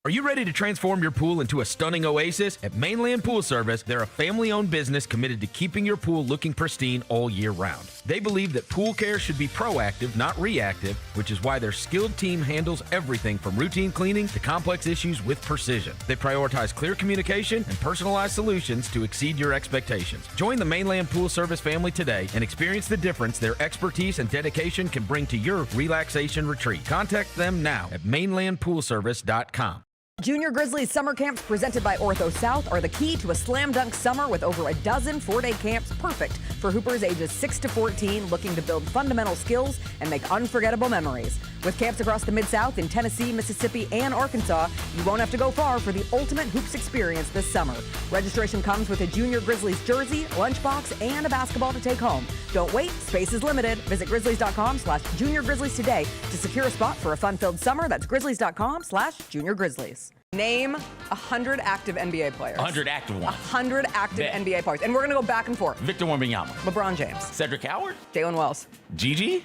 Are you ready to transform your pool into a stunning oasis? At Mainland Pool Service, they're a family-owned business committed to keeping your pool looking pristine all year round. They believe that pool care should be proactive, not reactive, which is why their skilled team handles everything from routine cleaning to complex issues with precision. They prioritize clear communication and personalized solutions to exceed your expectations. Join the Mainland Pool Service family today and experience the difference their expertise and dedication can bring to your relaxation retreat. Contact them now at mainlandpoolservice.com. Junior Grizzlies summer camps presented by Ortho South are the key to a slam dunk summer with over a dozen 4-day camps perfect for hoopers ages 6 to 14 looking to build fundamental skills and make unforgettable memories. With camps across the Mid-South in Tennessee, Mississippi, and Arkansas, you won't have to go far for the ultimate hoops experience this summer. Registration comes with a Junior Grizzlies jersey, lunchbox, and a basketball to take home. Don't wait, space is limited. Visit grizzlies.com/juniorgrizzlies today to secure a spot for a fun-filled summer. That's grizzlies.com/juniorgrizzlies. Name 100 active NBA players. 100 active ones. 100 active NBA players. And we're going to go back and forth. Victor Wembanyama. LeBron James. Cedric Howard. Jalen Wells. Gigi.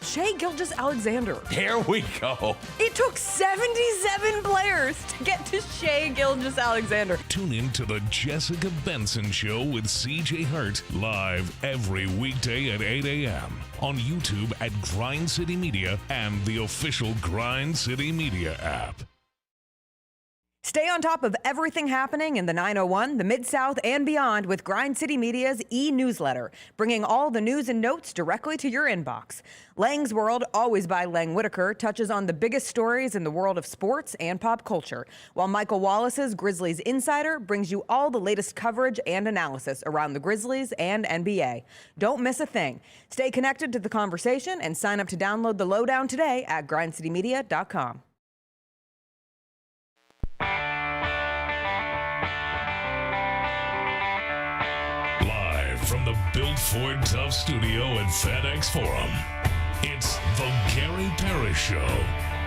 Shai Gilgeous-Alexander. There we go. It took 77 players to get to Shai Gilgeous-Alexander. Tune in to the Jessica Benson Show with CJ Hurt live every weekday at 8 a.m. on YouTube at Grind City Media and the official Grind City Media app. Stay on top of everything happening in the 901, the Mid-South, and beyond with Grind City Media's e-newsletter, bringing all the news and notes directly to your inbox. Lang's World, always by Lang Whitaker, touches on the biggest stories in the world of sports and pop culture, while Michael Wallace's Grizzlies Insider brings you all the latest coverage and analysis around the Grizzlies and NBA. Don't miss a thing. Stay connected to the conversation and sign up to download the lowdown today at grindcitymedia.com. From the Built Ford Tough studio at FedEx Forum, it's the Gary Parrish Show,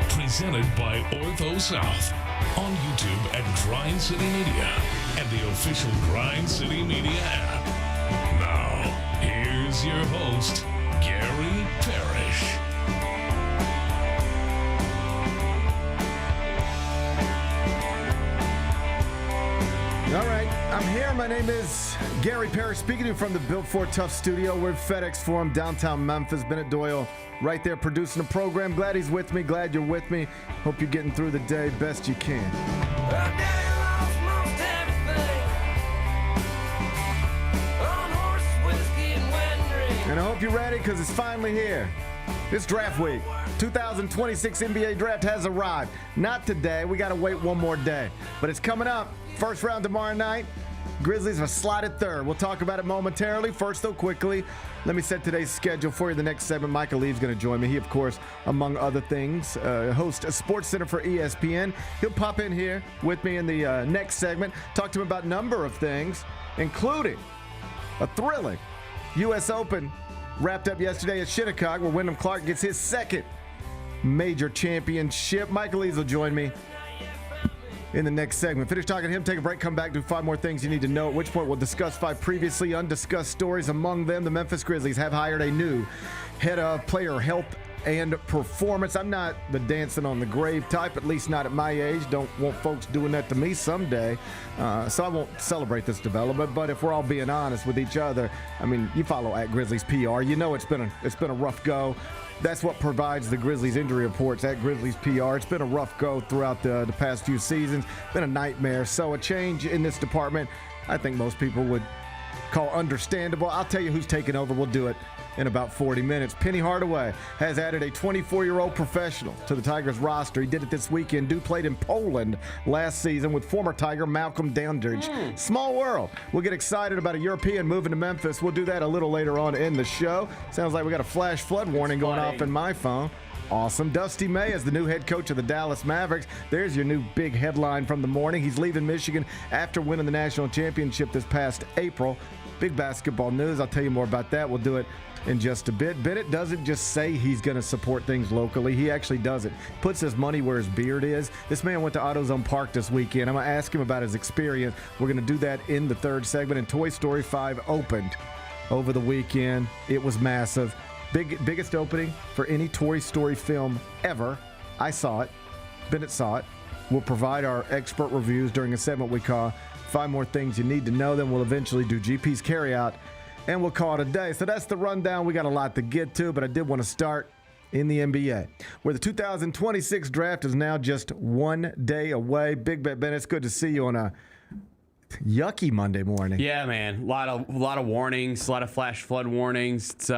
presented by Ortho South, on YouTube at Grind City Media and the official Grind City Media app. Now, here's your host, Gary Parrish. All right, I'm here. My name is Gary Parrish, speaking to you from the Built Ford Tough studio. We're at FedEx Forum, downtown Memphis. Bennett Doyle right there producing the program. Glad he's with me. Glad you're with me. Hope you're getting through the day best you can. And I hope you're ready because it's finally here. It's draft week. 2026 NBA draft has arrived. Not today. We got to wait one more day. But it's coming up. First round tomorrow night. Grizzlies are slotted third. We'll talk about it momentarily. First, though, quickly, let me set today's schedule for you. The next segment, Michael Eaves is going to join me. He, of course, among other things, hosts a Sports Center for ESPN. He'll pop in here with me in the next segment, talk to him about a number of things, including a thrilling U.S. Open wrapped up yesterday at Shinnecock, where Wyndham Clark gets his second major championship. Michael Eaves will join me in the next segment. Finish talking to him, take a break, come back, do 5 more things you need to know, at which point we'll discuss 5 previously undiscussed stories. Among them, the Memphis Grizzlies have hired a new head of player health and performance. I'm not the dancing on the grave type, at least not at my age. Don't want folks doing that to me someday. So I won't celebrate this development. But if we're all being honest with each other, I mean, you follow at Grizzlies PR. You know it's been a rough go. That's what provides the Grizzlies injury reports at Grizzlies PR. It's been a rough go throughout the past few seasons. Been a nightmare. So a change in this department, I think most people would call understandable. I'll tell you who's taking over. We'll do it in about 40 minutes. Penny Hardaway has added a 24-year-old professional to the Tigers roster. He did it this weekend. Dude played in Poland last season with former Tiger Malcolm Dandridge. Small world. We'll get excited about a European moving to Memphis. We'll do that a little later on in the show. Sounds like we got a flash flood warning going off in my phone. Awesome. Dusty May is the new head coach of the Dallas Mavericks. There's your new big headline from the morning. He's leaving Michigan after winning the national championship this past April. Big basketball news. I'll tell you more about that. We'll do it in just a bit. Bennett doesn't just say he's going to support things locally. He actually does it. Puts his money where his beard is. This man went to AutoZone Park this weekend. I'm going to ask him about his experience. We're going to do that in the third segment. And Toy Story 5 opened over the weekend. It was massive. Biggest opening for any Toy Story film ever. I saw it. Bennett saw it. We'll provide our expert reviews during a segment we call 5 More Things You Need to Know. Then we'll eventually do GP's Carryout, and we'll call it a day. So that's the rundown. We got a lot to get to, but I did want to start in the NBA, where the 2026 draft is now just 1 day away. Big Bet Bennett, it's good to see you on a yucky Monday morning. Yeah, man. A lot of warnings, a lot of flash flood warnings. It's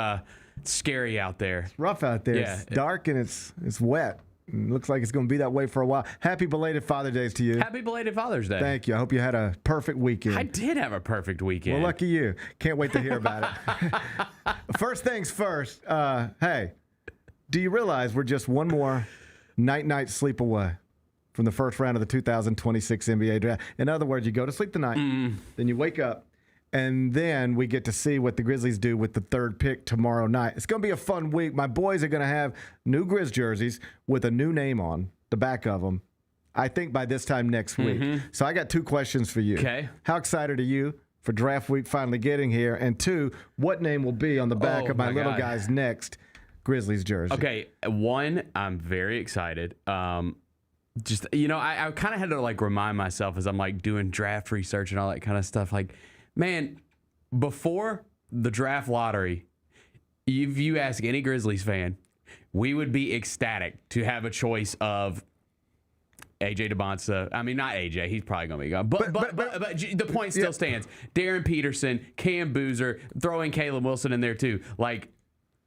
scary out there. It's rough out there. Yeah. It's dark and it's wet. It looks like it's going to be that way for a while. Happy belated Father's Day to you. Happy belated Father's Day. Thank you. I hope you had a perfect weekend. I did have a perfect weekend. Well, lucky you. Can't wait to hear about it. First things first. Hey, do you realize we're just one more night sleep away from the first round of the 2026 NBA draft? In other words, you go to sleep tonight, then you wake up, and then we get to see what the Grizzlies do with the third pick tomorrow night. It's going to be a fun week. My boys are going to have new Grizz jerseys with a new name on the back of them, I think by this time next week. So I got 2 questions for you. Okay. How excited are you for draft week finally getting here? And 2, what name will be on the back of my little God. guy's next Grizzlies jersey? Okay, 1, I'm very excited. Just, I kind of had to like remind myself as I'm like doing draft research and all that kind of stuff. Like, man, before the draft lottery, if you ask any Grizzlies fan, we would be ecstatic to have a choice of AJ DeBonsa. I mean, not AJ. He's probably going to be gone. But the point still stands. Darren Peterson, Cam Boozer, throw in Caleb Wilson in there too. Like,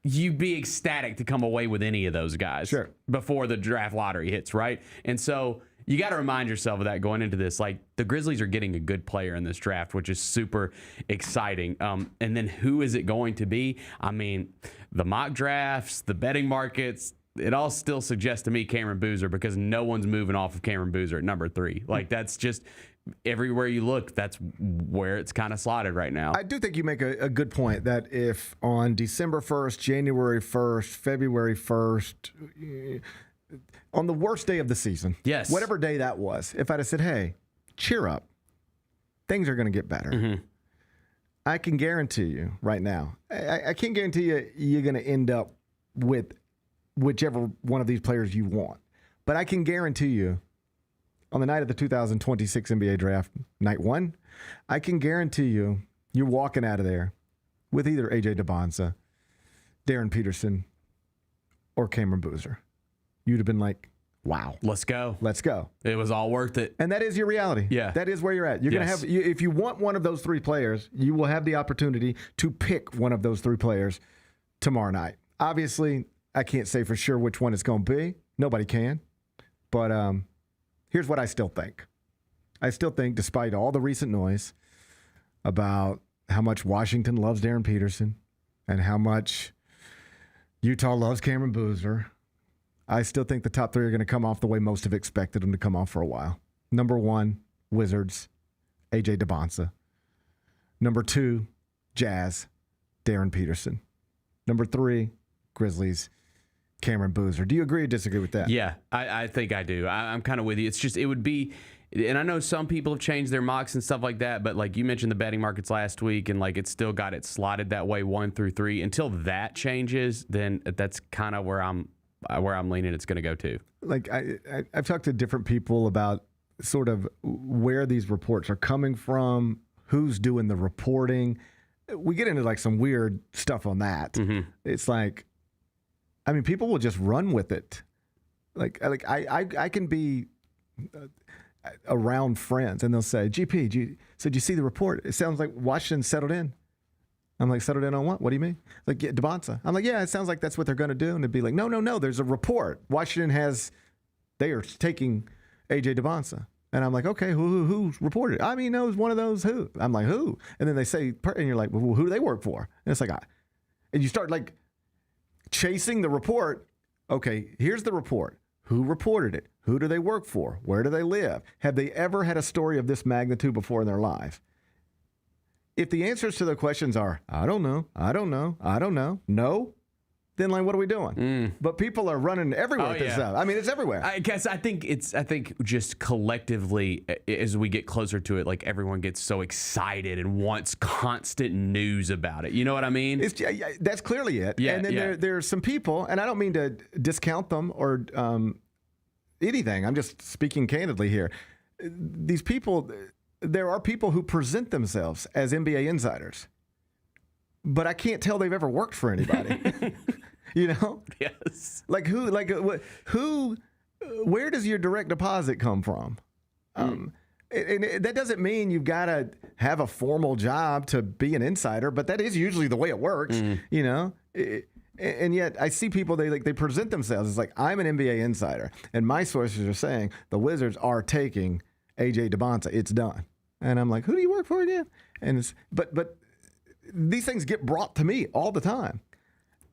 you'd be ecstatic to come away with any of those guys before the draft lottery hits, right? And so you got to remind yourself of that going into this. Like, the Grizzlies are getting a good player in this draft, which is super exciting. And then who is it going to be? I mean, the mock drafts, the betting markets, it all still suggests to me Cameron Boozer, because no one's moving off of Cameron Boozer at number 3. Like, that's just everywhere you look, that's where it's kind of slotted right now. I do think you make a good point that if on December 1st, January 1st, February 1st, on the worst day of the season, whatever day that was, if I'd have said, hey, cheer up, things are going to get better, I can guarantee you right now, I can't guarantee you you're going to end up with whichever one of these players you want. But I can guarantee you, on the night of the 2026 NBA draft, night 1, I can guarantee you you're walking out of there with either AJ DeBonsa, Darren Peterson, or Cameron Boozer. You'd have been like, wow. Let's go. Let's go. It was all worth it. And that is your reality. Yeah. That is where you're at. You're going to have, if you want one of those 3 players, you will have the opportunity to pick one of those 3 players tomorrow night. Obviously, I can't say for sure which one it's going to be. Nobody can. But here's what I still think. I still think, despite all the recent noise about how much Washington loves Darren Peterson and how much Utah loves Cameron Boozer, I still think the top 3 are going to come off the way most have expected them to come off for a while. Number 1, Wizards, AJ DeBonsa. Number 2, Jazz, Darren Peterson. Number 3, Grizzlies, Cameron Boozer. Do you agree or disagree with that? Yeah, I think I do. I'm kind of with you. It's just, it would be, and I know some people have changed their mocks and stuff like that, but like you mentioned the betting markets last week, and like it's still got it slotted that way 1 through 3. Until that changes, then that's kind of where I'm leaning it's going to go to. Like I've talked to different people about sort of where these reports are coming from, who's doing the reporting. We get into like some weird stuff on that. It's like, I mean, people will just run with it. Like I can be around friends and they'll say, GP, did you see the report? It sounds like Washington settled in. I'm like, settled in on what? What do you mean? Like, yeah, DeBonsa. I'm like, yeah, it sounds like that's what they're going to do. And they'd be like, no, there's a report. Washington they are taking AJ DeBonsa. And I'm like, okay, who reported it? I mean, no, it was one of those who. I'm like, who? And then they say, and you're like, well, who do they work for? And it's like, and you start like chasing the report. Okay, here's the report. Who reported it? Who do they work for? Where do they live? Have they ever had a story of this magnitude before in their life? If the answers to the questions are, I don't know, no, then like, what are we doing? But people are running everywhere with this stuff. I mean, it's everywhere. I guess I think just collectively, as we get closer to it, like everyone gets so excited and wants constant news about it. You know what I mean? That's clearly it. Yeah, and then there's some people, and I don't mean to discount them or anything. I'm just speaking candidly here. These people, there are people who present themselves as NBA insiders, but I can't tell they've ever worked for anybody. You know? Yes. Like who, where does your direct deposit come from? And that doesn't mean you've got to have a formal job to be an insider, but that is usually the way it works, you know? And yet I see people, they present themselves as like, I'm an NBA insider, and my sources are saying the Wizards are taking AJ DeBonta. It's done. And I'm like, who do you work for again? And it's, but these things get brought to me all the time.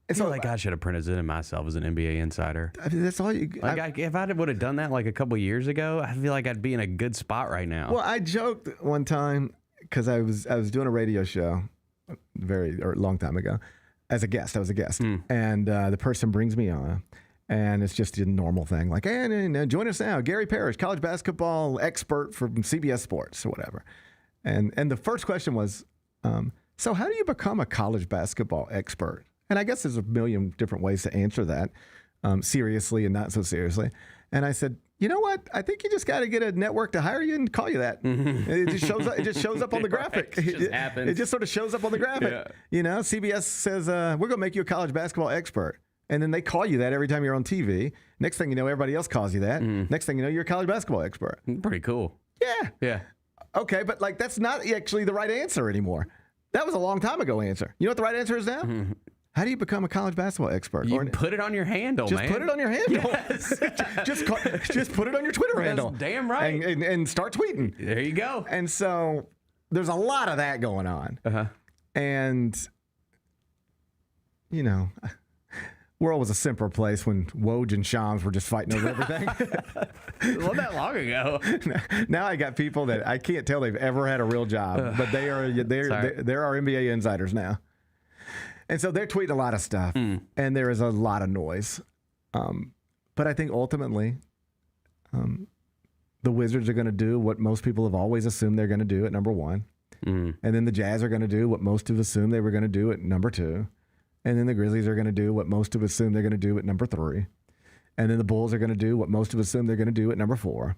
And I feel like I should have presented myself as an NBA insider. I mean, that's all you. Like if I would have done that like a couple years ago, I feel like I'd be in a good spot right now. Well, I joked one time because I was doing a radio show a long time ago as a guest. I was a guest, and the person brings me on, and it's just a normal thing like, and join us now, Gary Parrish, college basketball expert from CBS Sports or whatever. And the first question was, so how do you become a college basketball expert? And I guess there's a million different ways to answer that, seriously and not so seriously. And I said, you know what? I think you just got to get a network to hire you and call you that. It just shows up. It just shows up on the graphic. It just happens. It just sort of shows up on the graphic. Yeah. You know, CBS says we're going to make you a college basketball expert, and then they call you that every time you're on TV. Next thing you know, everybody else calls you that. Next thing you know, you're a college basketball expert. Pretty cool. Yeah. Yeah. Okay, but like that's not actually the right answer anymore. That was a long time ago answer. You know what the right answer is now? How do you become a college basketball expert? You put it on your handle, just man. put it on your handle. Yes. just put it on your Twitter handle. Damn right. And start tweeting. There you go. And so there's a lot of that going on. And, you know, world was a simpler place when Woj and Shams were just fighting over everything. It wasn't that long ago. Now I got people that I can't tell they've ever had a real job, but they're our NBA insiders now. And so they're tweeting a lot of stuff, and there is a lot of noise. But I think ultimately, the Wizards are going to do what most people have always assumed they're going to do at number one. And then the Jazz are going to do what most have assumed they were going to do at number two. And then the Grizzlies are going to do what most have assumed they're going to do at number three. And then the Bulls are going to do what most have assumed they're going to do at number four.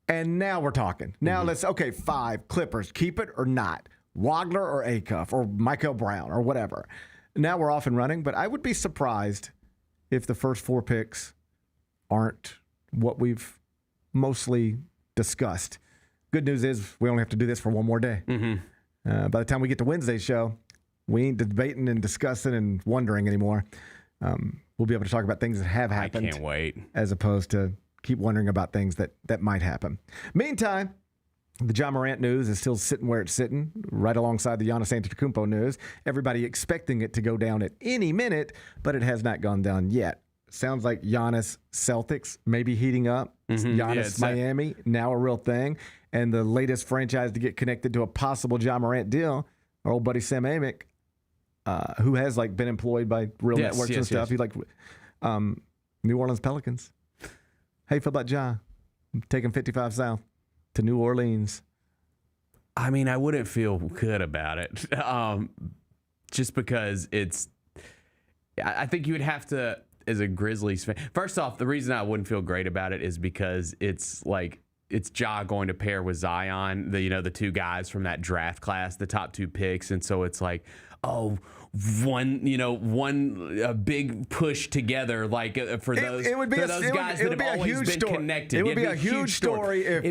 And now we're talking. Now okay, 5, Clippers, keep it or not. Wagner or Acuff or Michael Brown or whatever. Now we're off and running, but I would be surprised if the first 4 picks aren't what we've mostly discussed. Good news is we only have to do this for one more day. By the time we get to Wednesday's show, we ain't debating and discussing and wondering anymore. We'll be able to talk about things that have happened. I can't wait. As opposed to keep wondering about things that might happen. Meantime, the Ja Morant news is still sitting where it's sitting, right alongside the Giannis Antetokounmpo news. Everybody expecting it to go down at any minute, but it has not gone down yet. Sounds like Giannis Celtics maybe heating up. Giannis Miami, now a real thing. And the latest franchise to get connected to a possible Ja Morant deal, our old buddy Sam Amick, who has like been employed by real networks and stuff. He like New Orleans Pelicans. How you feel about Ja taking 55 South to New Orleans? I mean, I wouldn't feel good about it, just because I think you would have to, as a Grizzlies fan. First off, the reason I wouldn't feel great about it is because it's Ja going to pair with Zion, the 2 guys from that draft class, the top 2 picks, and so it's like, one big push together, like for those guys that have always been connected. It would be a huge story if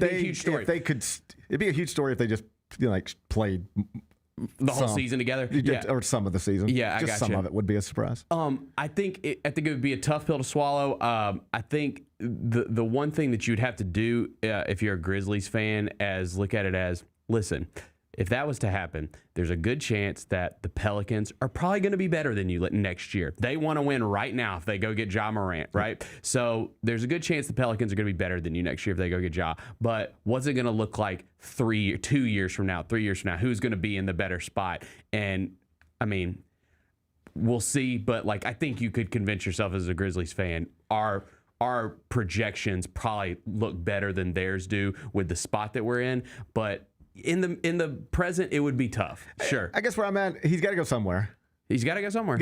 they could. It'd be a huge story if they just played the whole season together, or some of the season. Yeah, just some of it would be a surprise. I think it would be a tough pill to swallow. I think the one thing that you'd have to do if you're a Grizzlies fan look at it as, listen, if that was to happen, there's a good chance that the Pelicans are probably going to be better than you next year. They want to win right now if they go get Ja Morant, right? So there's a good chance the Pelicans are going to be better than you next year if they go get Ja. But what's it going to look like 2 years from now, 3 years from now? Who's going to be in the better spot? And, I mean, we'll see. But, I think you could convince yourself as a Grizzlies fan, our projections probably look better than theirs do with the spot that we're in. But in the present, it would be tough. Sure. I guess where I'm at, he's got to go somewhere. He's got to go somewhere.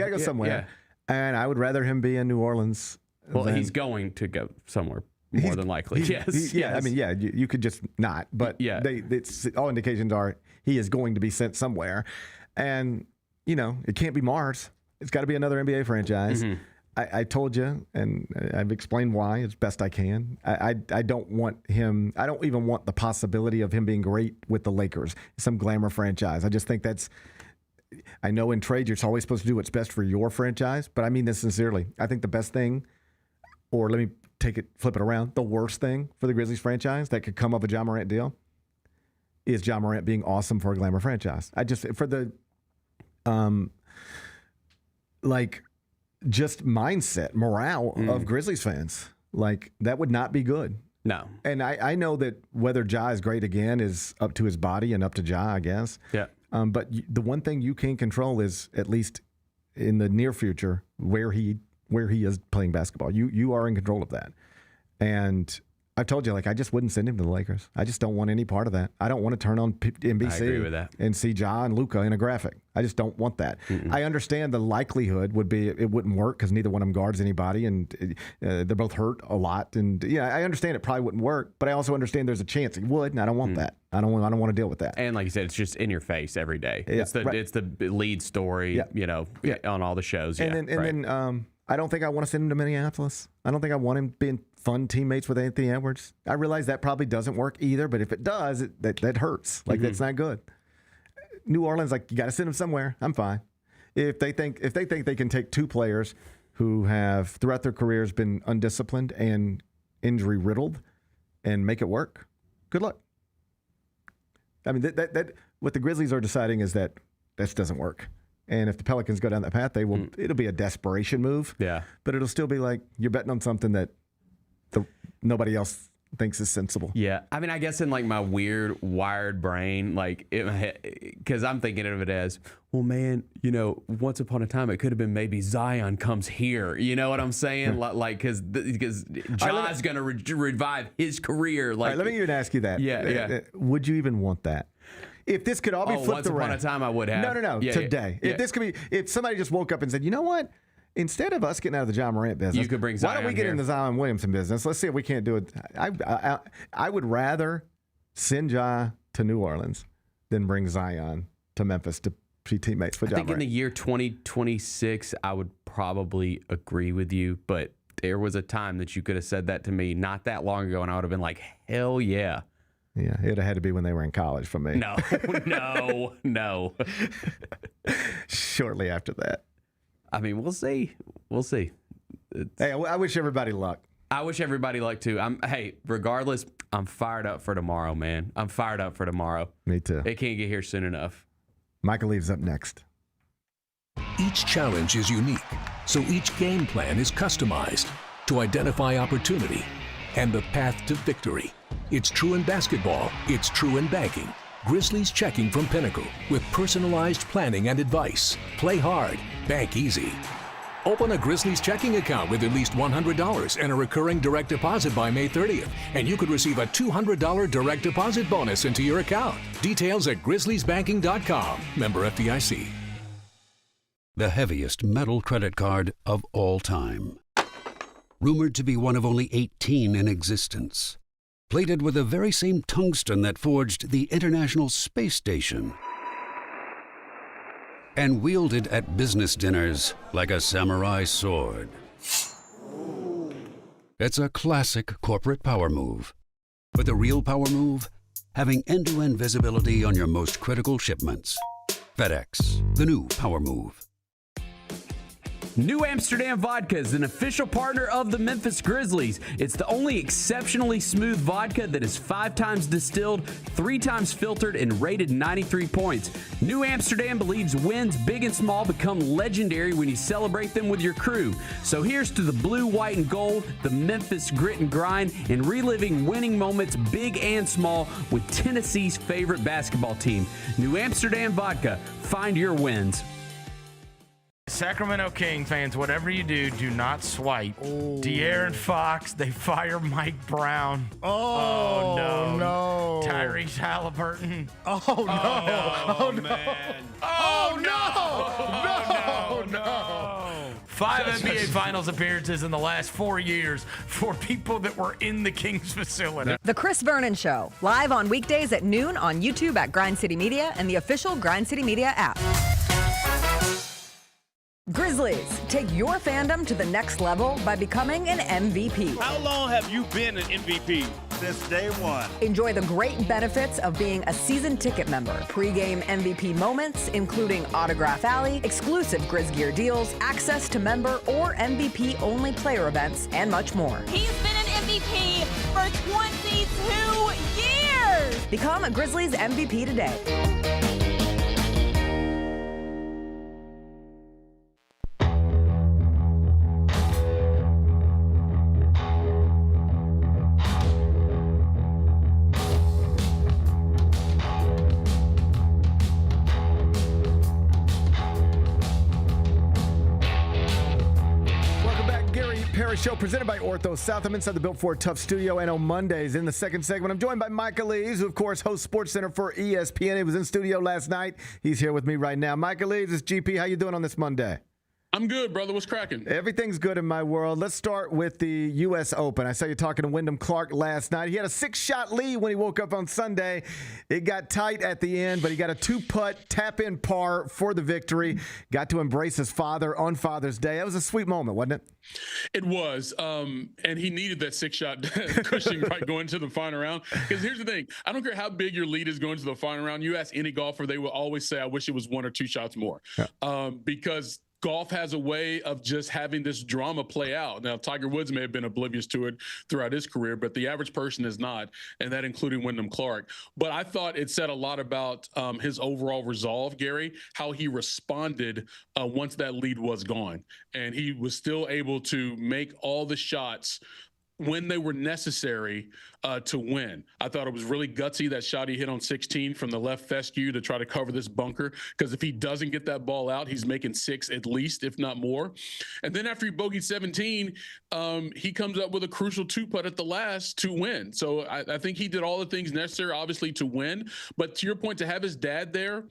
Yeah. And I would rather him be in New Orleans. Well, he's going to go somewhere. more than likely. Yes. Yeah, I mean, yeah, you could just not, but Yeah. it's all indications are he is going to be sent somewhere, and it can't be Mars. It's got to be another NBA franchise. Mm-hmm. I told you, and I've explained why as best I can. I don't want him. I don't even want the possibility of him being great with the Lakers, some glamour franchise. I just think that's. I know in trade you're always supposed to do what's best for your franchise, but I mean this sincerely. I think the best thing, or let me flip it around, the worst thing for the Grizzlies franchise that could come of a Ja Morant deal is Ja Morant being awesome for a glamour franchise. I just for the just mindset, morale of Grizzlies fans. Like, that would not be good. No. And I know that whether Ja is great again is up to his body and up to Ja, I guess. Yeah. But the one thing you can control is, at least in the near future, where he is playing basketball. You are in control of that. And I've told you, I just wouldn't send him to the Lakers. I just don't want any part of that. I don't want to turn on NBC I agree with that. and see Ja and Luka in a graphic. I just don't want that. I understand the likelihood would be it wouldn't work because neither one of them guards anybody, and they're both hurt a lot. And I understand it probably wouldn't work, but I also understand there's a chance it would, and I don't want that. I don't want to deal with that. And like you said, it's just in your face every day. Yeah, it's the lead story, on all the shows. And then I don't think I want to send him to Minneapolis. I don't think I want him being fun teammates with Anthony Edwards. I realize that probably doesn't work either, but if it does, that hurts. That's not good. New Orleans, you got to send him somewhere. I'm fine. If they think they can take two players who have throughout their careers been undisciplined and injury riddled and make it work, good luck. I mean, that what the Grizzlies are deciding is that this doesn't work. And if the Pelicans go down that path, they will. It'll be a desperation move. Yeah. But it'll still be you're betting on something that nobody else thinks is sensible. Yeah. I mean, I guess in my weird wired brain, because I'm thinking of it as, well, man, once upon a time it could have been maybe Zion comes here. You know what I'm saying? Because Ja's going to revive his career. All right, let me even ask you that. Yeah. Would you even want that? If this could all be flipped around. Once upon a time I would have. No. Yeah, today. Yeah. If this could be, if somebody just woke up and said, you know what? Instead of us getting out of the Ja Morant business, you could bring Zion why don't we get here. in the Zion Williamson business? Let's see if we can't do it. I would rather send Ja to New Orleans than bring Zion to Memphis to be teammates with Ja I think Morant. in the year 2026, I would probably agree with you, but there was a time that you could have said that to me not that long ago, and I would have been like, hell yeah. Yeah, it would have had to be when they were in college for me. No. Shortly after that. I mean, we'll see. Hey, I wish everybody luck. I wish everybody luck too. Regardless, I'm fired up for tomorrow, man. I'm fired up for tomorrow. Me too. It can't get here soon enough. Michael Eaves up next. Each challenge is unique, so each game plan is customized to identify opportunity and the path to victory. It's true in basketball. It's true in banking. Grizzlies Checking from Pinnacle with personalized planning and advice. Play hard, bank easy. Open a Grizzlies checking account with at least $100 and a recurring direct deposit by May 30th, and you could receive a $200 direct deposit bonus into your account. Details at grizzliesbanking.com. Member FDIC. The heaviest metal credit card of all time. Rumored to be one of only 18 in existence. Plated with the very same tungsten that forged the International Space Station. And wielded at business dinners like a samurai sword. It's a classic corporate power move. But the real power move? Having end-to-end visibility on your most critical shipments. FedEx, the new power move. New Amsterdam Vodka is an official partner of the Memphis Grizzlies. It's the only exceptionally smooth vodka that is 5 times distilled, 3 times filtered, and rated 93 points. New Amsterdam believes wins big and small become legendary when you celebrate them with your crew. So here's to the blue, white, and gold, the Memphis grit and grind, and reliving winning moments big and small with Tennessee's favorite basketball team. New Amsterdam Vodka. Find your wins. Sacramento King fans, whatever you do, do not swipe. De'Aaron Fox, they fire Mike Brown. Oh, no. Tyrese Halliburton. Oh, no. Man. Oh, no. 5 NBA Finals appearances in the last 4 years for people that were in the Kings facility. The Chris Vernon Show, live on weekdays at noon on YouTube at Grind City Media and the official Grind City Media app. Grizzlies, take your fandom to the next level by becoming an MVP. How long have you been an MVP? Since day one. Enjoy the great benefits of being a season ticket member. Pre-game MVP moments, including Autograph Alley, exclusive Grizz gear deals, access to member or MVP-only player events, and much more. He's been an MVP for 22 years! Become a Grizzlies MVP today. Parrish Show presented by Ortho South. I'm inside the Built Ford Tough studio, and on Mondays in the second segment, I'm joined by Michael Eaves, who of course hosts SportsCenter for ESPN. He was in studio last night. He's here with me right now. Michael Eaves, it's GP. How you doing on this Monday? I'm good, brother. What's cracking? Everything's good in my world. Let's start with the U.S. Open. I saw you talking to Wyndham Clark last night. He had a 6-shot lead when he woke up on Sunday. It got tight at the end, but he got a 2-putt tap-in par for the victory. Got to embrace his father on Father's Day. That was a sweet moment, wasn't it? It was, and he needed that 6-shot cushion right going to the final round. Because here's the thing. I don't care how big your lead is going to the final round. You ask any golfer, they will always say, I wish it was 1 or 2 shots more. Yeah. Because golf has a way of just having this drama play out. Now, Tiger Woods may have been oblivious to it throughout his career, but the average person is not, and that including Wyndham Clark. But I thought it said a lot about his overall resolve, Gary, how he responded once that lead was gone. And he was still able to make all the shots when they were necessary to win. I thought it was really gutsy, that shot he hit on 16 from the left fescue to try to cover this bunker, because if he doesn't get that ball out, he's making 6 at least, if not more. And then after he bogeyed 17, he comes up with a crucial 2-putt at the last to win. So I think he did all the things necessary, obviously, to win. But to your point, to have his dad there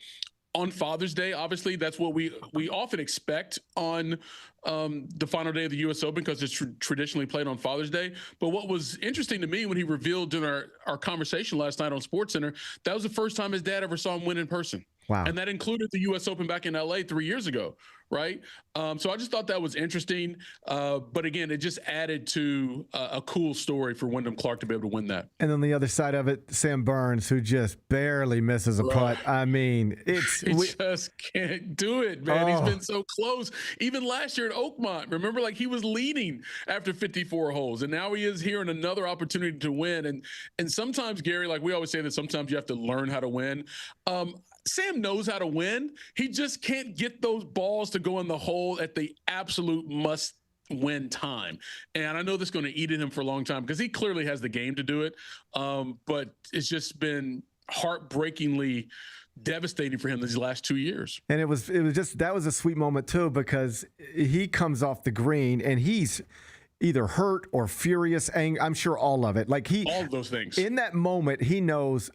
on Father's Day, obviously, that's what we often expect on the final day of the U.S. Open, because it's traditionally played on Father's Day. But what was interesting to me when he revealed during our conversation last night on SportsCenter, that was the first time his dad ever saw him win in person. Wow. And that included the U.S. Open back in L.A. 3 years ago, right? So I just thought that was interesting. But again, it just added to a cool story for Wyndham Clark to be able to win that. And on the other side of it, Sam Burns, who just barely misses a putt. I mean, he just can't do it, man. He's been so close. Even last year at Oakmont, remember, like, he was leading after 54 holes, and now he is here in another opportunity to win. And sometimes, Gary, like we always say that sometimes you have to learn how to win. Sam knows how to win. He just can't get those balls to go in the hole at the absolute must-win time. And I know this is going to eat at him for a long time, because he clearly has the game to do it. But it's just been heartbreakingly devastating for him these last 2 years. And it was just, that was a sweet moment too, because he comes off the green and he's either hurt or furious, angry. I'm sure all of it. Like all of those things. In that moment, he knows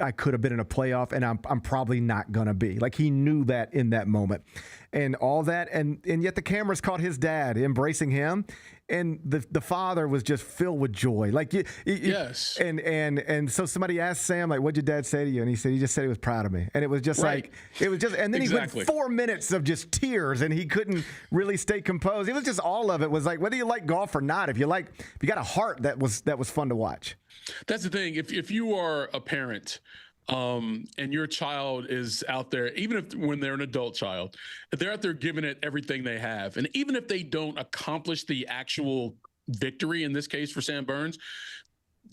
I could have been in a playoff, and I'm probably not going to be. Like, he knew that in that moment. And all that, and yet the cameras caught his dad embracing him, and the father was just filled with joy. Like, yes. And so somebody asked Sam, like, what'd your dad say to you? And he said, he just said he was proud of me. And it was just right. And then exactly. He went 4 minutes of just tears, and he couldn't really stay composed. It was just, all of it was like, whether you like golf or not, if you got a heart, that was fun to watch. That's the thing. If you are a parent, and your child is out there, even when they're an adult child, they're out there giving it everything they have. And even if they don't accomplish the actual victory, in this case for Sam Burns,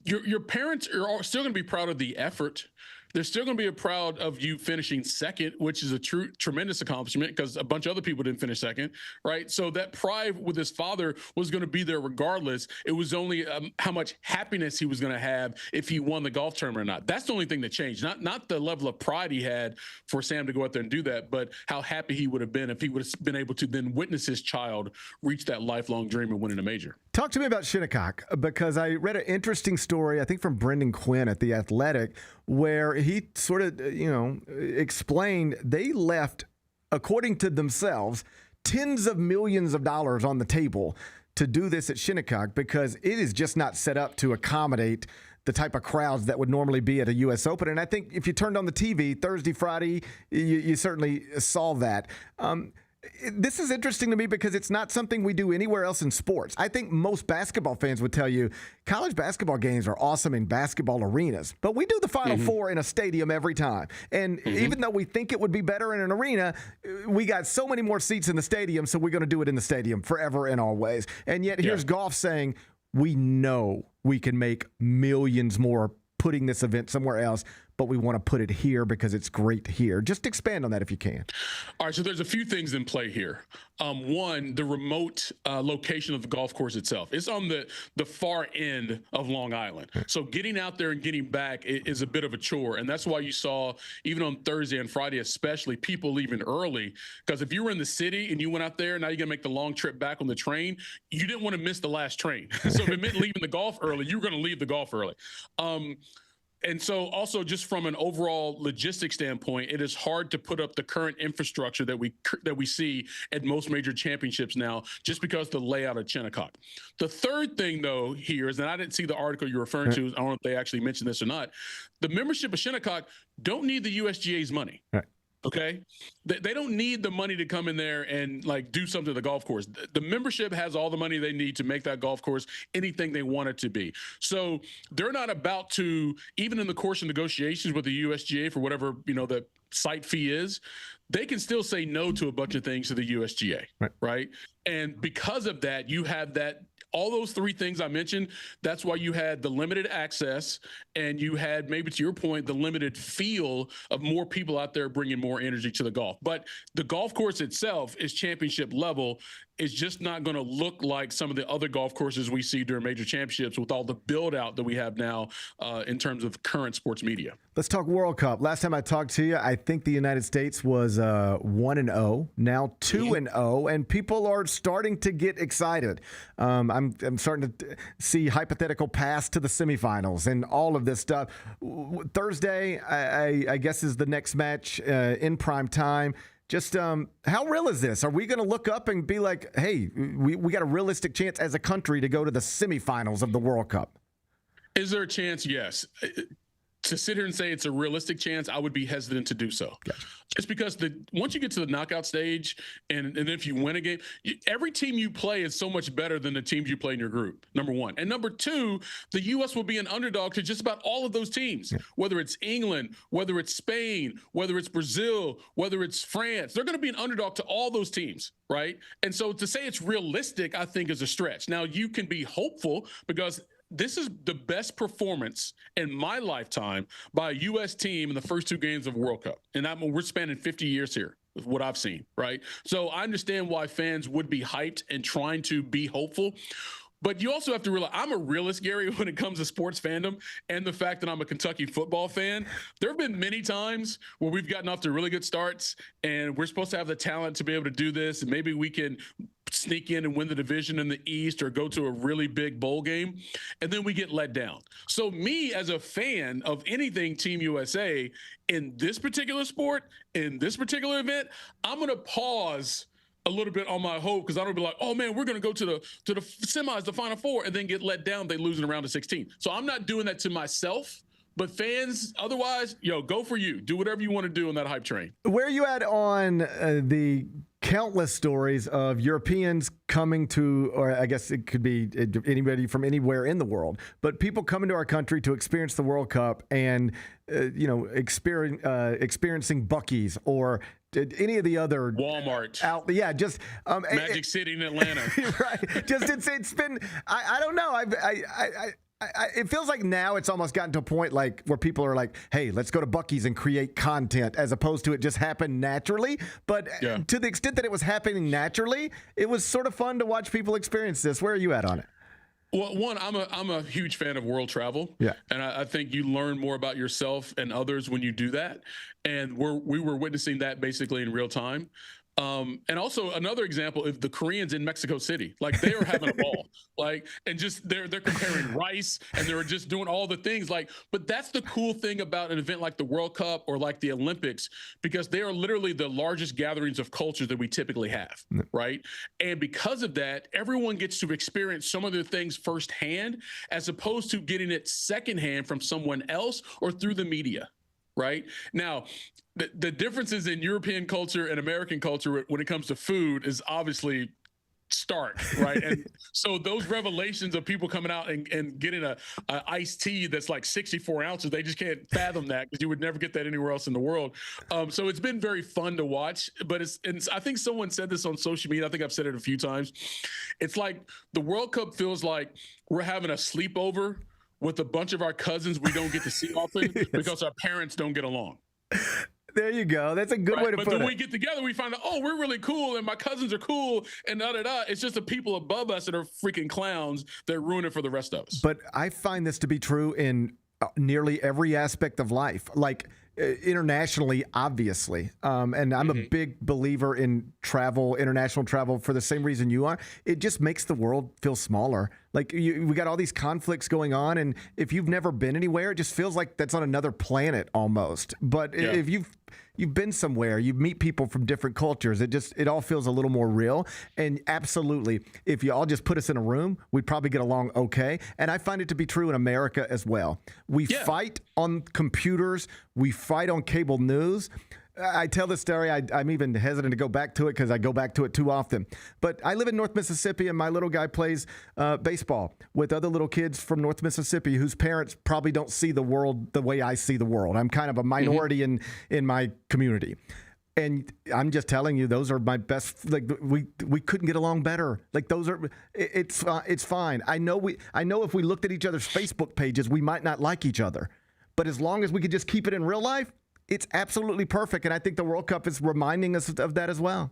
your parents are still going to be proud of the effort. They're still going to be proud of you finishing second, which is a tremendous accomplishment, because a bunch of other people didn't finish second, right? So that pride with his father was going to be there regardless. It was only how much happiness he was going to have if he won the golf tournament or not. That's the only thing that changed. Not the level of pride he had for Sam to go out there and do that, but how happy he would have been if he would have been able to then witness his child reach that lifelong dream of winning a major. Talk to me about Shinnecock, because I read an interesting story, I think from Brendan Quinn at The Athletic, where he sort of, explained they left, according to themselves, tens of millions of dollars on the table to do this at Shinnecock because it is just not set up to accommodate the type of crowds that would normally be at a U.S. Open. And I think if you turned on the TV Thursday, Friday, you certainly saw that. This is interesting to me because it's not something we do anywhere else in sports. I think most basketball fans would tell you college basketball games are awesome in basketball arenas, but we do the Final Four in a stadium every time. And even though we think it would be better in an arena, we got so many more seats in the stadium, so we're going to do it in the stadium forever and always. And yet here's golf saying, we know we can make millions more putting this event somewhere else, but we want to put it here because it's great here. Just expand on that if you can. All right, so there's a few things in play here. One, the remote location of the golf course itself. It's on the far end of Long Island. So getting out there and getting back is a bit of a chore. And that's why you saw, even on Thursday and Friday especially, people leaving early. Because if you were in the city and you went out there, now you're going to make the long trip back on the train, you didn't want to miss the last train. So if it meant leaving the golf early, you were going to leave the golf early. And so also just from an overall logistics standpoint, it is hard to put up the current infrastructure that we see at most major championships now, just because the layout of Shinnecock. The third thing, though, here is, and I didn't see the article you're referring to. I don't know if they actually mentioned this or not. The membership of Shinnecock don't need the USGA's money. Right. Okay, they don't need the money to come in there and like do something to the golf course. The membership has all the money they need to make that golf course anything they want it to be. So they're not about to, even in the course of negotiations with the USGA for whatever, the site fee is, they can still say no to a bunch of things to the USGA, right? And because of that, you have that. All those three things I mentioned, that's why you had the limited access and you had, maybe to your point, the limited feel of more people out there bringing more energy to the golf. But the golf course itself is championship level. It's just not going to look like some of the other golf courses we see during major championships with all the build out that we have now in terms of current sports media. Let's talk World Cup. Last time I talked to you, I think the United States was 1-0, now 2-0, and people are starting to get excited. I'm starting to see hypothetical pass to the semifinals and all of this stuff. Thursday, I guess, is the next match in prime time. Just how real is this? Are we going to look up and be like, hey, we got a realistic chance as a country to go to the semifinals of the World Cup? Is there a chance? Yes. To sit here and say it's a realistic chance, I would be hesitant to do so. Gotcha. Just because once you get to the knockout stage and if you win a game, every team you play is so much better than the teams you play in your group, number one. And number two, the U.S. will be an underdog to just about all of those teams, whether it's England, whether it's Spain, whether it's Brazil, whether it's France. They're going to be an underdog to all those teams, right? And so to say it's realistic, I think, is a stretch. Now, you can be hopeful because this is the best performance in my lifetime by a U.S. team in the first two games of World Cup. And we're spanning 50 years here with what I've seen, right? So I understand why fans would be hyped and trying to be hopeful. But you also have to realize I'm a realist, Gary, when it comes to sports fandom and the fact that I'm a Kentucky football fan. There have been many times where we've gotten off to really good starts and we're supposed to have the talent to be able to do this. And maybe we can sneak in and win the division in the East or go to a really big bowl game, and then we get let down. So me as a fan of anything Team USA in this particular sport, in this particular event, I'm going to pause a little bit on my hope because I don't be like, oh man, we're going to go to the semis, the Final Four, and then get let down. They lose in a round of 16. So I'm not doing that to myself. But fans, otherwise, go for you. Do whatever you want to do on that hype train. Where are you at on the countless stories of Europeans coming to, or I guess it could be anybody from anywhere in the world, but people coming to our country to experience the World Cup and, experiencing Buc-ee's or any of the other Walmart just Magic City in Atlanta. Right. Just it's been, I don't know. It feels like now it's almost gotten to a point like where people are like, hey, let's go to Buc-ee's and create content as opposed to it just happen naturally. But to the extent that it was happening naturally, it was sort of fun to watch people experience this. Where are you at on it? Well, one, I'm a huge fan of world travel. Yeah. And I think you learn more about yourself and others when you do that. And we were witnessing that basically in real time. And also another example is the Koreans in Mexico City. Like, they are having a ball. Like, and just they're comparing rice, and they're just doing all the things. Like, but that's the cool thing about an event like the World Cup or like the Olympics, because they are literally the largest gatherings of culture that we typically have, right? And because of that, everyone gets to experience some of the things firsthand, as opposed to getting it secondhand from someone else or through the media. Right now, the differences in European culture and American culture when it comes to food is obviously stark, right? And so those revelations of people coming out and getting a iced tea that's like 64 ounces, they just can't fathom that, because you would never get that anywhere else in the world. So it's been very fun to watch, but I think someone said this on social media. I think I've said it a few times. It's like the World Cup feels like we're having a sleepover with a bunch of our cousins we don't get to see often because our parents don't get along. There you go. That's a good way to put it. But when we get together, we find out, oh, we're really cool, and my cousins are cool, and da-da-da. It's just the people above us that are freaking clowns that ruin it for the rest of us. But I find this to be true in nearly every aspect of life. Like, internationally, obviously. And I'm a big believer in travel, international travel, for the same reason you are. It just makes the world feel smaller. Like, we got all these conflicts going on, and if you've never been anywhere, it just feels like that's on another planet almost. But if you've been somewhere, you meet people from different cultures, it all feels a little more real. And absolutely, if you all just put us in a room, we'd probably get along okay. And I find it to be true in America as well. We fight on computers, we fight on cable news. I tell this story, I'm even hesitant to go back to it because I go back to it too often. But I live in North Mississippi, and my little guy plays baseball with other little kids from North Mississippi whose parents probably don't see the world the way I see the world. I'm kind of a minority in my community. And I'm just telling you, those are my best. Like, we couldn't get along better. Like, those are, it's fine. I know if we looked at each other's Facebook pages, we might not like each other. But as long as we could just keep it in real life, it's absolutely perfect. And I think the World Cup is reminding us of that as well.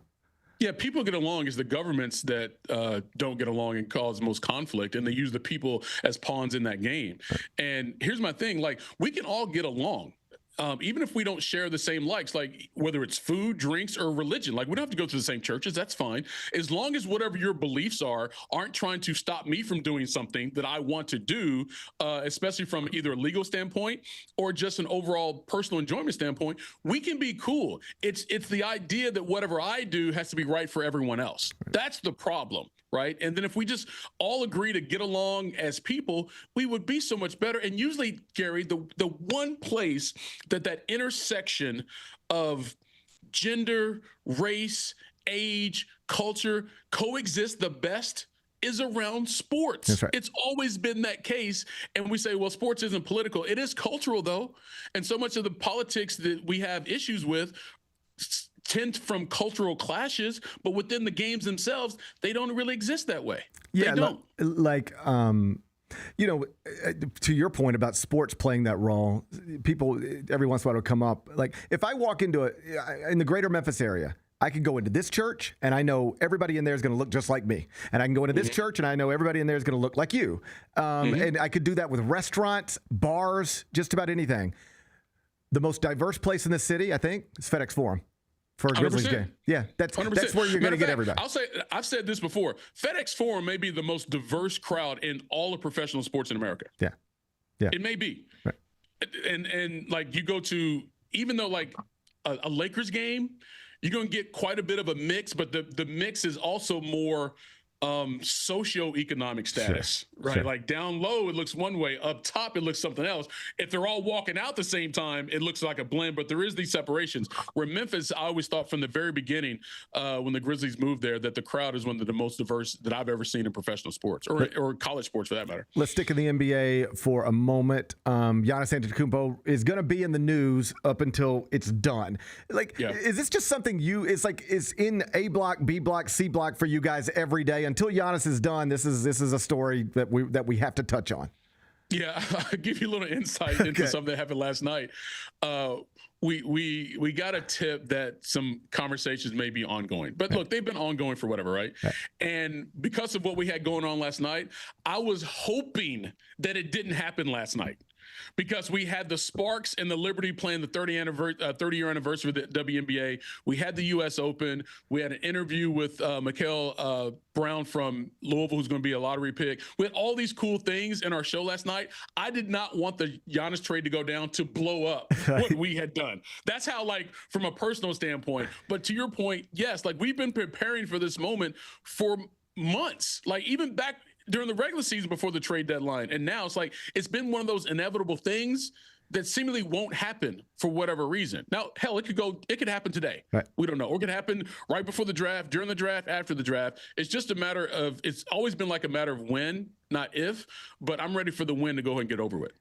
Yeah, people get along. It's the governments that don't get along and cause most conflict, and they use the people as pawns in that game. And here's my thing, like, we can all get along. Even if we don't share the same likes, like whether it's food, drinks, or religion, like we don't have to go to the same churches. That's fine. As long as whatever your beliefs aren't trying to stop me from doing something that I want to do, especially from either a legal standpoint or just an overall personal enjoyment standpoint, we can be cool. It's the idea that whatever I do has to be right for everyone else. That's the problem. Right. And then if we just all agree to get along as people, we would be so much better. And usually, Gary, the one place that intersection of gender, race, age, culture coexist the best is around sports. That's right. It's always been that case. And we say, well, sports isn't political. It is cultural, though. And so much of the politics that we have issues with tend from cultural clashes, but within the games themselves, they don't really exist that way. Yeah, they don't. You know, to your point about sports playing that role, people every once in a while will come up. Like, if I walk into in the greater Memphis area, I could go into this church and I know everybody in there is going to look just like me. And I can go into this church and I know everybody in there is going to look like you. And I could do that with restaurants, bars, just about anything. The most diverse place in the city, I think, is FedEx Forum. For a Grizzlies game. Yeah, that's where you're going to get everybody. I've said this before. FedEx Forum may be the most diverse crowd in all of professional sports in America. Yeah. It may be. Right. And like, you go to, even though like a Lakers game, you're going to get quite a bit of a mix, but the mix is also more socioeconomic status, right? Sure. Like, down low, it looks one way. Up top, it looks something else. If they're all walking out the same time, it looks like a blend, but there is these separations. Where Memphis, I always thought from the very beginning, when the Grizzlies moved there, that the crowd is one of the most diverse that I've ever seen in professional sports or college sports, for that matter. Let's stick in the NBA for a moment. Giannis Antetokounmpo is going to be in the news up until it's done. Like, is this just something is in A block, B block, C block for you guys every day? Until Giannis is done, this is a story that we have to touch on. Yeah, I'll give you a little insight into something that happened last night. We got a tip that some conversations may be ongoing, but look, they've been ongoing for whatever, right? And because of what we had going on last night, I was hoping that it didn't happen last night. because we had the Sparks and the Liberty playing the 30-year anniversary of the WNBA. We had the U.S. Open. We had an interview with Mikael Brown from Louisville, who's going to be a lottery pick. We had all these cool things in our show last night. I did not want the Giannis trade to go down to blow up what we had done. That's how, like, from a personal standpoint. But to your point, yes, like, we've been preparing for this moment for months, like even back during the regular season before the trade deadline. And now it's like, it's been one of those inevitable things that seemingly won't happen for whatever reason. Now, hell, it could happen today. Right. We don't know. Or it could happen right before the draft, during the draft, after the draft. It's just a matter of, it's always been like a matter of when, not if, but I'm ready for the win to go ahead and get over with.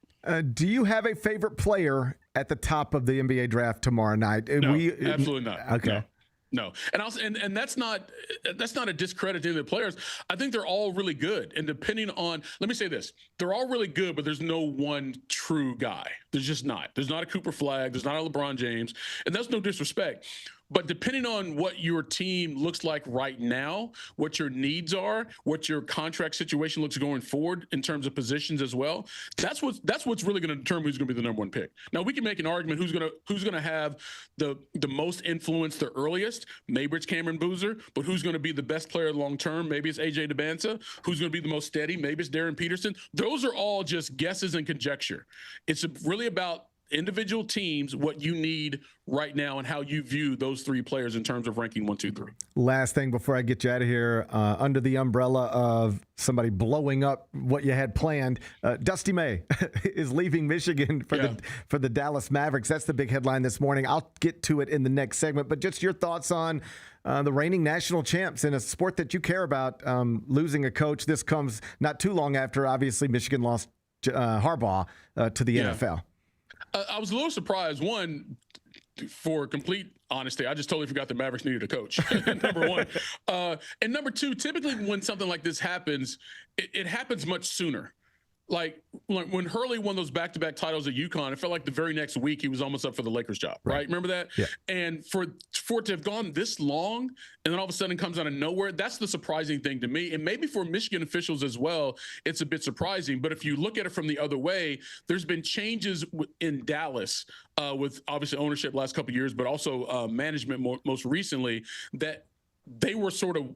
Do you have a favorite player at the top of the NBA draft tomorrow night? No, absolutely not. Okay. No. And that's not a discredit to the players. I think they're all really good. And depending on, let me say this, they're all really good, but there's no one true guy. There's just not. There's not a Cooper Flag. There's not a LeBron James. And that's no disrespect. But depending on what your team looks like right now, what your needs are, what your contract situation looks going forward in terms of positions as well, that's what's really going to determine who's going to be the number one pick. Now, we can make an argument who's going to have the most influence the earliest. Maybe it's Cameron Boozer, but who's going to be the best player long term? Maybe it's AJ DeBanza. Who's going to be the most steady? Maybe it's Darren Peterson. Those are all just guesses and conjecture. It's really about individual teams, what you need right now, and how you view those three players in terms of ranking 1, 2, 3. Last thing before I get you out of here, under the umbrella of somebody blowing up what you had planned, Dusty May is leaving Michigan for the Dallas Mavericks. That's the big headline this morning. I'll get to it in the next segment, but just your thoughts on the reigning national champs in a sport that you care about, losing a coach. This comes not too long after, obviously, Michigan lost Harbaugh to the NFL. I was a little surprised. One, for complete honesty, I just totally forgot the Mavericks needed a coach, number one. And number two, typically when something like this happens, it happens much sooner. Like when Hurley won those back-to-back titles at UConn, it felt like the very next week he was almost up for the Lakers job, right? Remember that? Yeah. And for it to have gone this long and then all of a sudden comes out of nowhere, that's the surprising thing to me. And maybe for Michigan officials as well, it's a bit surprising. But if you look at it from the other way, there's been changes in Dallas with obviously ownership last couple of years, but also management most recently, that they were sort of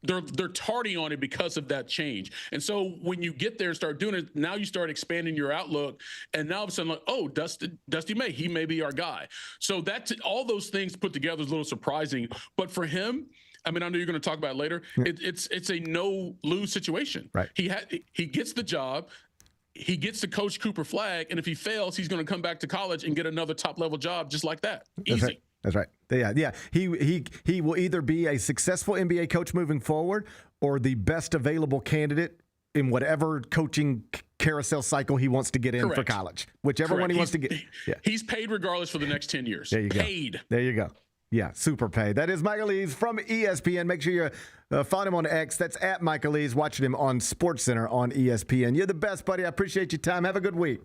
they're tardy on it because of that change. And so when you get there and start doing it, now you start expanding your outlook, and now all of a sudden, like, oh, Dusty May, he may be our guy. So that's all those things put together is a little surprising. But for him, I mean, I know you're going to talk about it later. It's a no-lose situation. Right. He gets the job. He gets to coach Cooper Flag, and if he fails, he's going to come back to college and get another top-level job just like that. Easy. That's right. Yeah. He will either be a successful NBA coach moving forward or the best available candidate in whatever coaching carousel cycle he wants to get in for college. Whichever one he wants to get. Yeah. He's paid regardless for the next 10 years. There you go. Paid. There you go. Yeah, super paid. That is Michael Eaves from ESPN. Make sure you follow him on X. That's at Michael Eaves. Watching him on SportsCenter on ESPN. You're the best, buddy. I appreciate your time. Have a good week.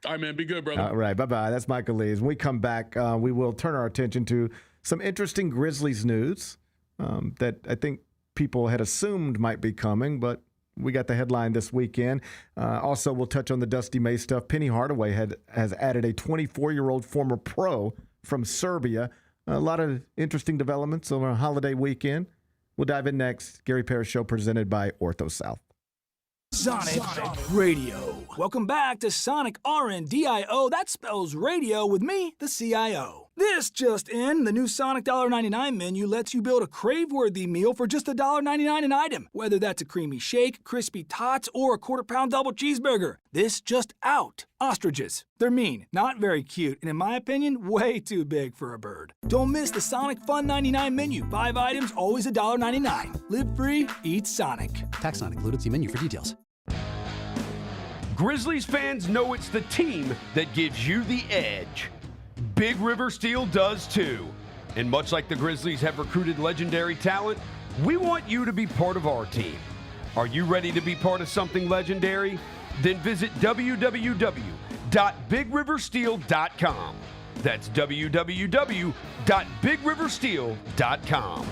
All right, man. Be good, brother. All right. Bye-bye. That's Michael Eaves. When we come back, we will turn our attention to some interesting Grizzlies news that I think people had assumed might be coming, but we got the headline this weekend. Also, we'll touch on the Dusty May stuff. Penny Hardaway has added a 24-year-old former pro from Serbia. A lot of interesting developments over a holiday weekend. We'll dive in next. Gary Parrish Show presented by Ortho South. Sonic Radio. Welcome back to Sonic RNDIO. That spells radio with me, the CIO. This just in, the new Sonic $1.99 menu lets you build a crave-worthy meal for just $1.99 an item. Whether that's a creamy shake, crispy tots, or a quarter-pound double cheeseburger. This just out. Ostriches. They're mean, not very cute, and in my opinion, way too big for a bird. Don't miss the Sonic Fun 99 menu. 5 items, always $1.99. Live free, eat Sonic. Tax not included. See menu for details. Grizzlies fans know it's the team that gives you the edge. Big River Steel does too. And much like the Grizzlies have recruited legendary talent, we want you to be part of our team. Are you ready to be part of something legendary? Then visit www.bigriversteel.com. That's www.bigriversteel.com.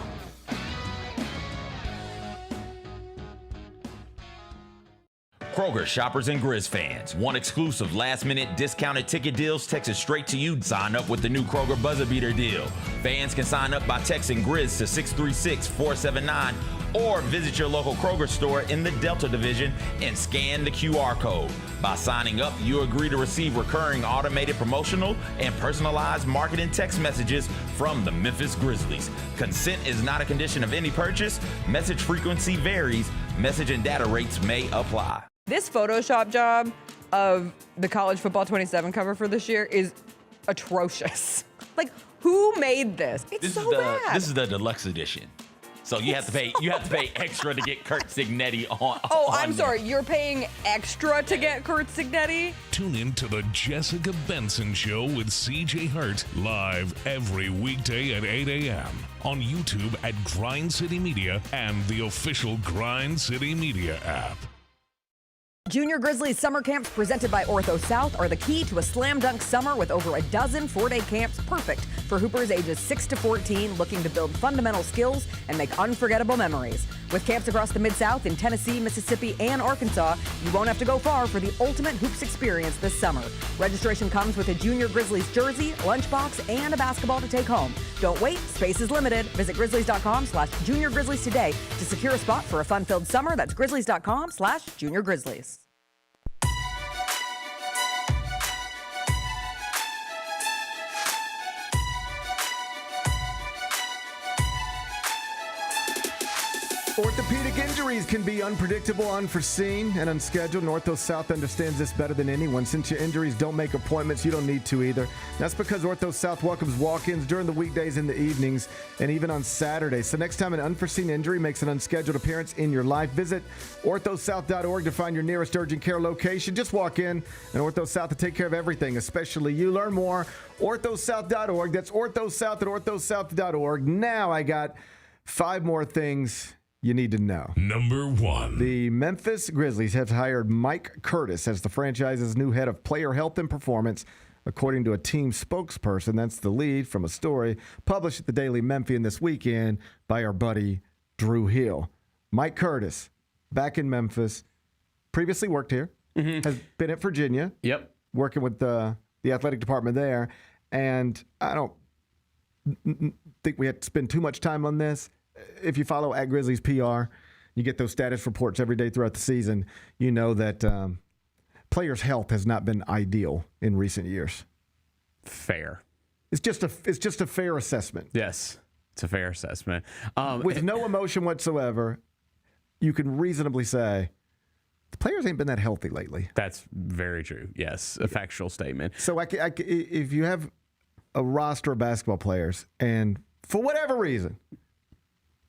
Kroger shoppers and Grizz fans, want exclusive last-minute discounted ticket deals texted straight to you? Sign up with the new Kroger Buzzer Beater deal. Fans can sign up by texting Grizz to 636-479 or visit your local Kroger store in the Delta Division and scan the QR code. By signing up, you agree to receive recurring automated promotional and personalized marketing text messages from the Memphis Grizzlies. Consent is not a condition of any purchase. Message frequency varies. Message and data rates may apply. This Photoshop job of the College Football 27 cover for this year is atrocious. Like, who made this? It's so bad. This is the deluxe edition. So you have to pay extra to get Kurt Signetti on. Oh, I'm sorry. You're paying extra to get Kurt Signetti? Tune in to the Jessica Benson Show with CJ Hurt live every weekday at 8 a.m. on YouTube at Grind City Media and the official Grind City Media app. Junior Grizzlies summer camps presented by Ortho South are the key to a slam dunk summer with over a dozen 4-day camps perfect for hoopers ages 6 to 14 looking to build fundamental skills and make unforgettable memories. With camps across the Mid-South in Tennessee, Mississippi, and Arkansas, you won't have to go far for the ultimate hoops experience this summer. Registration comes with a Junior Grizzlies jersey, lunchbox, and a basketball to take home. Don't wait, space is limited. Visit Grizzlies.com/Junior Grizzlies today to secure a spot for a fun-filled summer. That's Grizzlies.com/Junior Grizzlies. Orthopedic injuries can be unpredictable, unforeseen, and unscheduled. And Ortho South understands this better than anyone. Since your injuries don't make appointments, you don't need to either. That's because Ortho South welcomes walk-ins during the weekdays and the evenings, and even on Saturdays. So next time an unforeseen injury makes an unscheduled appearance in your life, visit orthosouth.org to find your nearest urgent care location. Just walk in, and Ortho South will take care of everything, especially you. Learn more, orthosouth.org. That's orthosouth at orthosouth.org. Now I got 5 more things you need to know. Number 1. The Memphis Grizzlies have hired Mike Curtis as the franchise's new head of player health and performance, according to a team spokesperson. That's the lead from a story published at the Daily Memphian this weekend by our buddy Drew Hill. Mike Curtis, back in Memphis, previously worked here, has been at Virginia. Yep. Working with the athletic department there. And I don't think we have to spend too much time on this. If you follow at Grizzlies PR, you get those status reports every day throughout the season. You know that players' health has not been ideal in recent years. Fair. It's just a fair assessment. Yes, it's a fair assessment. With no emotion whatsoever, you can reasonably say the players ain't been that healthy lately. That's very true. Yes, a factual statement. So if you have a roster of basketball players and for whatever reason,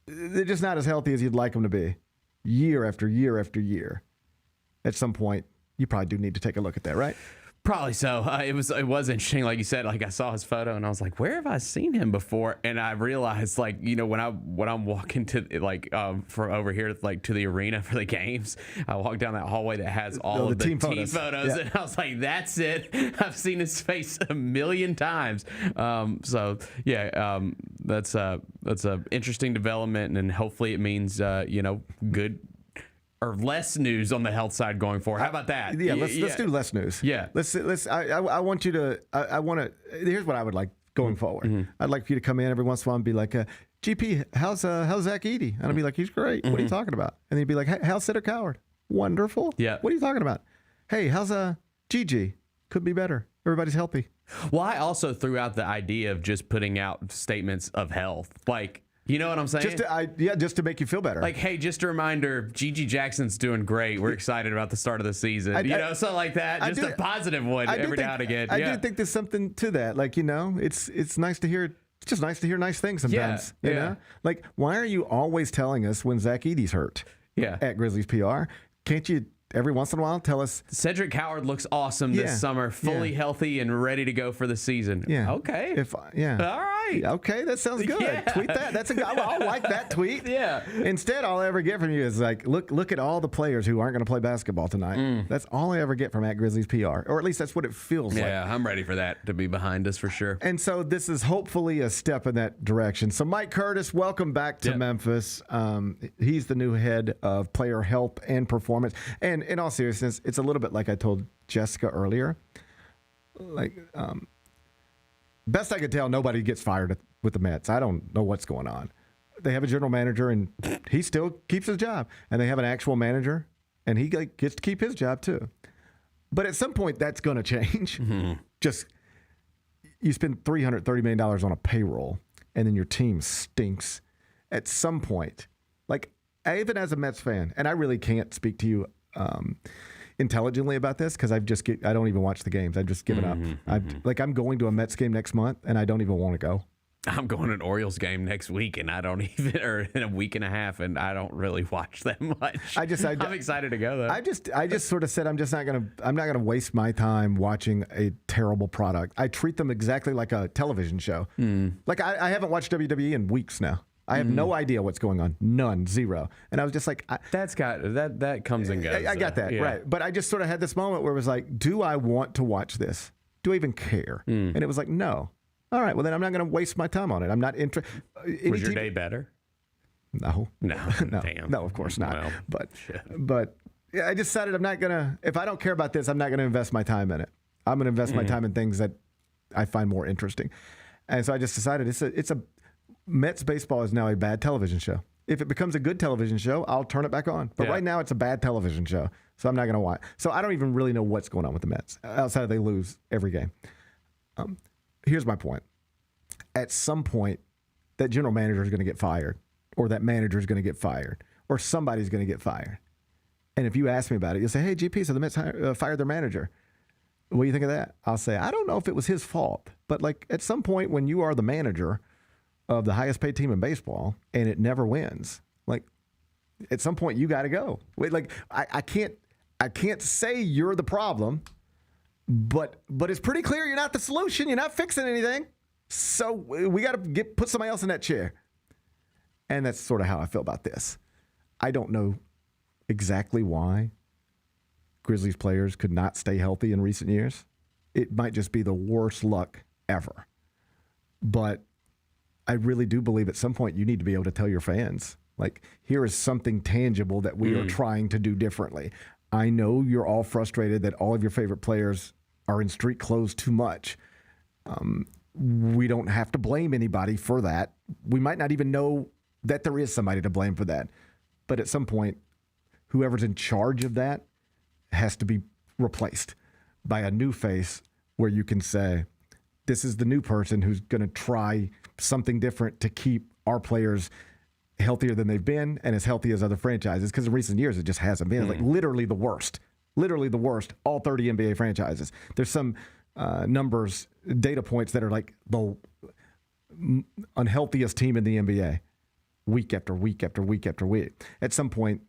they're just not as healthy as you'd like them to be year after year after year. At some point, you probably do need to take a look at that, right? Probably so. It was interesting, like you said. Like I saw his photo and I was like, "Where have I seen him before?" And I realized, like, you know, when I'm walking to from over here, like to the arena for the games, I walk down that hallway that has all of the team photos, yeah. and I was like, "That's it." I've seen his face a million times. That's a interesting development, and hopefully it means good. Or less news on the health side going forward. How about that? Yeah, let's do less news. Yeah. I want you to. I want to. Here's what I would like going forward. Mm-hmm. I'd like for you to come in every once in a while and be like, "GP, how's Zach Edey?" And I'd be like, "He's great. What are you talking about?" And then he'd be like, "How's Sitter Coward? Wonderful. Yeah. What are you talking about? Hey, how's Gigi? Could be better. Everybody's healthy." Well, I also threw out the idea of just putting out statements of health, like. You know what I'm saying? Just to make you feel better. Like, hey, just a reminder, Gigi Jackson's doing great. We're excited about the start of the season. Something like that. Just a positive one every now and again. I do think there's something to that. Like, it's nice to hear. It's just nice to hear nice things sometimes. You know? Like, why are you always telling us when Zach Edey's hurt? Yeah. At Grizzlies PR, can't you? Every once in a while, tell us. Cedric Howard looks awesome this summer, fully healthy and ready to go for the season. Yeah. Okay. All right. right. Okay, that sounds good. Yeah. Tweet that. I'll like that tweet. Yeah. Instead, all I ever get from you is like, look at all the players who aren't going to play basketball tonight. That's all I ever get from @Grizzlies PR, or at least that's what it feels like. Yeah, I'm ready for that to be behind us for sure. And so this is hopefully a step in that direction. So Mike Curtis, welcome back to Memphis. He's the new head of player health and performance. And in all seriousness, it's a little bit like I told Jessica earlier. Like, best I could tell, nobody gets fired with the Mets. I don't know what's going on. They have a general manager, and he still keeps his job. And they have an actual manager, and he gets to keep his job too. But at some point, that's going to change. Just, you spend $330 million on a payroll, and then your team stinks. At some point, like, even as a Mets fan, and I really can't speak to you intelligently about this because I don't even watch the games. I've just given up. I'm going to a Mets game next month, and I don't even want to go. I'm going to an Orioles game next week, and or in a week and a half, and I don't really watch that much. I'm excited to go though. I just sort of said I'm not gonna waste my time watching a terrible product. I treat them exactly like a television show. Like I haven't watched WWE in weeks now. I have no idea what's going on. None, zero. And I was just like, that comes and goes. I got that, right. But I just sort of had this moment where it was like, do I want to watch this? Do I even care? And it was like, no. All right, well then I'm not going to waste my time on it. I'm not interested. Was your day better? No. Damn. No, of course not. Well, but yeah, I decided I'm not going to, if I don't care about this, I'm not going to invest my time in it. I'm going to invest my time in things that I find more interesting. And so I just decided it's a Mets baseball is now a bad television show. If it becomes a good television show, I'll turn it back on. But right now it's a bad television show, so I'm not going to watch. So I don't even really know what's going on with the Mets outside of they lose every game. Here's my point. At some point, that general manager is going to get fired, or that manager is going to get fired, or somebody's going to get fired. And if you ask me about it, you'll say, hey, GP, so the Mets fired their manager. What do you think of that? I'll say, I don't know if it was his fault, but like at some point when you are the manager of the highest paid team in baseball and it never wins, like at some point you got to go. Like I can't say you're the problem, but it's pretty clear you're not the solution. You're not fixing anything. So we got to put somebody else in that chair. And that's sort of how I feel about this. I don't know exactly why Grizzlies players could not stay healthy in recent years. It might just be the worst luck ever. But I really do believe at some point you need to be able to tell your fans, like, here is something tangible that we are trying to do differently. I know you're all frustrated that all of your favorite players are in street clothes too much. We don't have to blame anybody for that. We might not even know that there is somebody to blame for that. But at some point, whoever's in charge of that has to be replaced by a new face where you can say, this is the new person who's going to try something different to keep our players healthier than they've been and as healthy as other franchises. Because in recent years, it just hasn't been. Like literally the worst, all 30 NBA franchises. There's some numbers, data points that are like the unhealthiest team in the NBA week after week after week after week. At some point,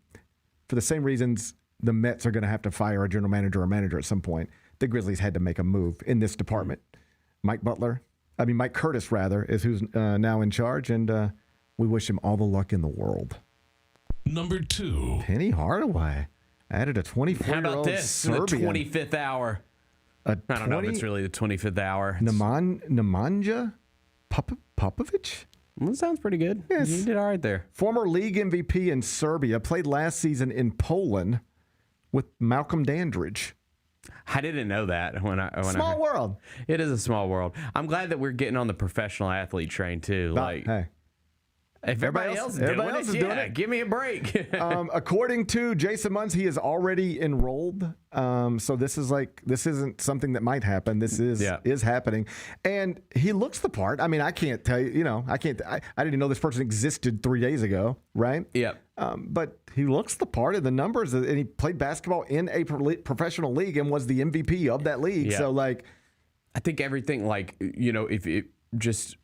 for the same reasons the Mets are going to have to fire a general manager or manager at some point, the Grizzlies had to make a move in this department. Mike Curtis, rather, is who's now in charge, and we wish him all the luck in the world. Number 2. Penny Hardaway added a 24-year-old How about this? Serbian. The 25th hour. I don't know if it's really the 25th hour. Nemanja Popovic? Well, that sounds pretty good. Yes. You did all right there. Former league MVP in Serbia, played last season in Poland with Malcolm Dandridge. I didn't know that Small world. It is a small world. I'm glad that we're getting on the professional athlete train too. Hey. If everybody else is doing it, give me a break. According to Jason Munz, he is already enrolled. So this isn't something that might happen. This is happening, and he looks the part. I mean, I can't tell you. I didn't even know this person existed 3 days ago, right? Yep. But he looks the part of the numbers, and he played basketball in a professional league and was the MVP of that league. Yeah. So, like, I think everything, if it just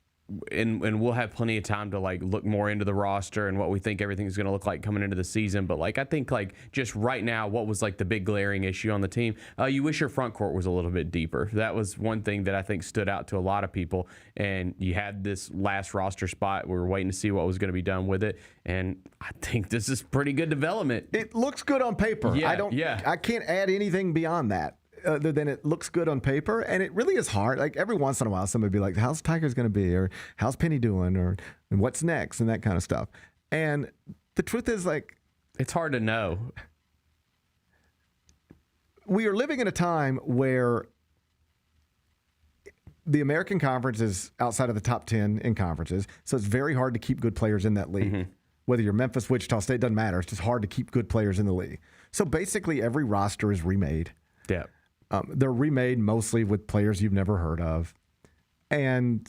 and we'll have plenty of time to like look more into the roster and what we think everything's going to look like coming into the season. But like I think like just right now, what was like the big glaring issue on the team? You wish your front court was a little bit deeper. That was one thing that I think stood out to a lot of people. And you had this last roster spot. We were waiting to see what was going to be done with it, and I think this is pretty good development. It looks good on paper. Yeah, I can't add anything beyond that. Other than it looks good on paper, and it really is hard. Like every once in a while, somebody would be like, "How's Tiger's going to be?" or "How's Penny doing?" or "What's next?" and that kind of stuff. And the truth is, like, it's hard to know. We are living in a time where the American Conference is outside of the top 10 in conferences, so it's very hard to keep good players in that league. Mm-hmm. Whether you're Memphis, Wichita State, doesn't matter. It's just hard to keep good players in the league. So basically, every roster is remade. Yeah. They're remade mostly with players you've never heard of. And,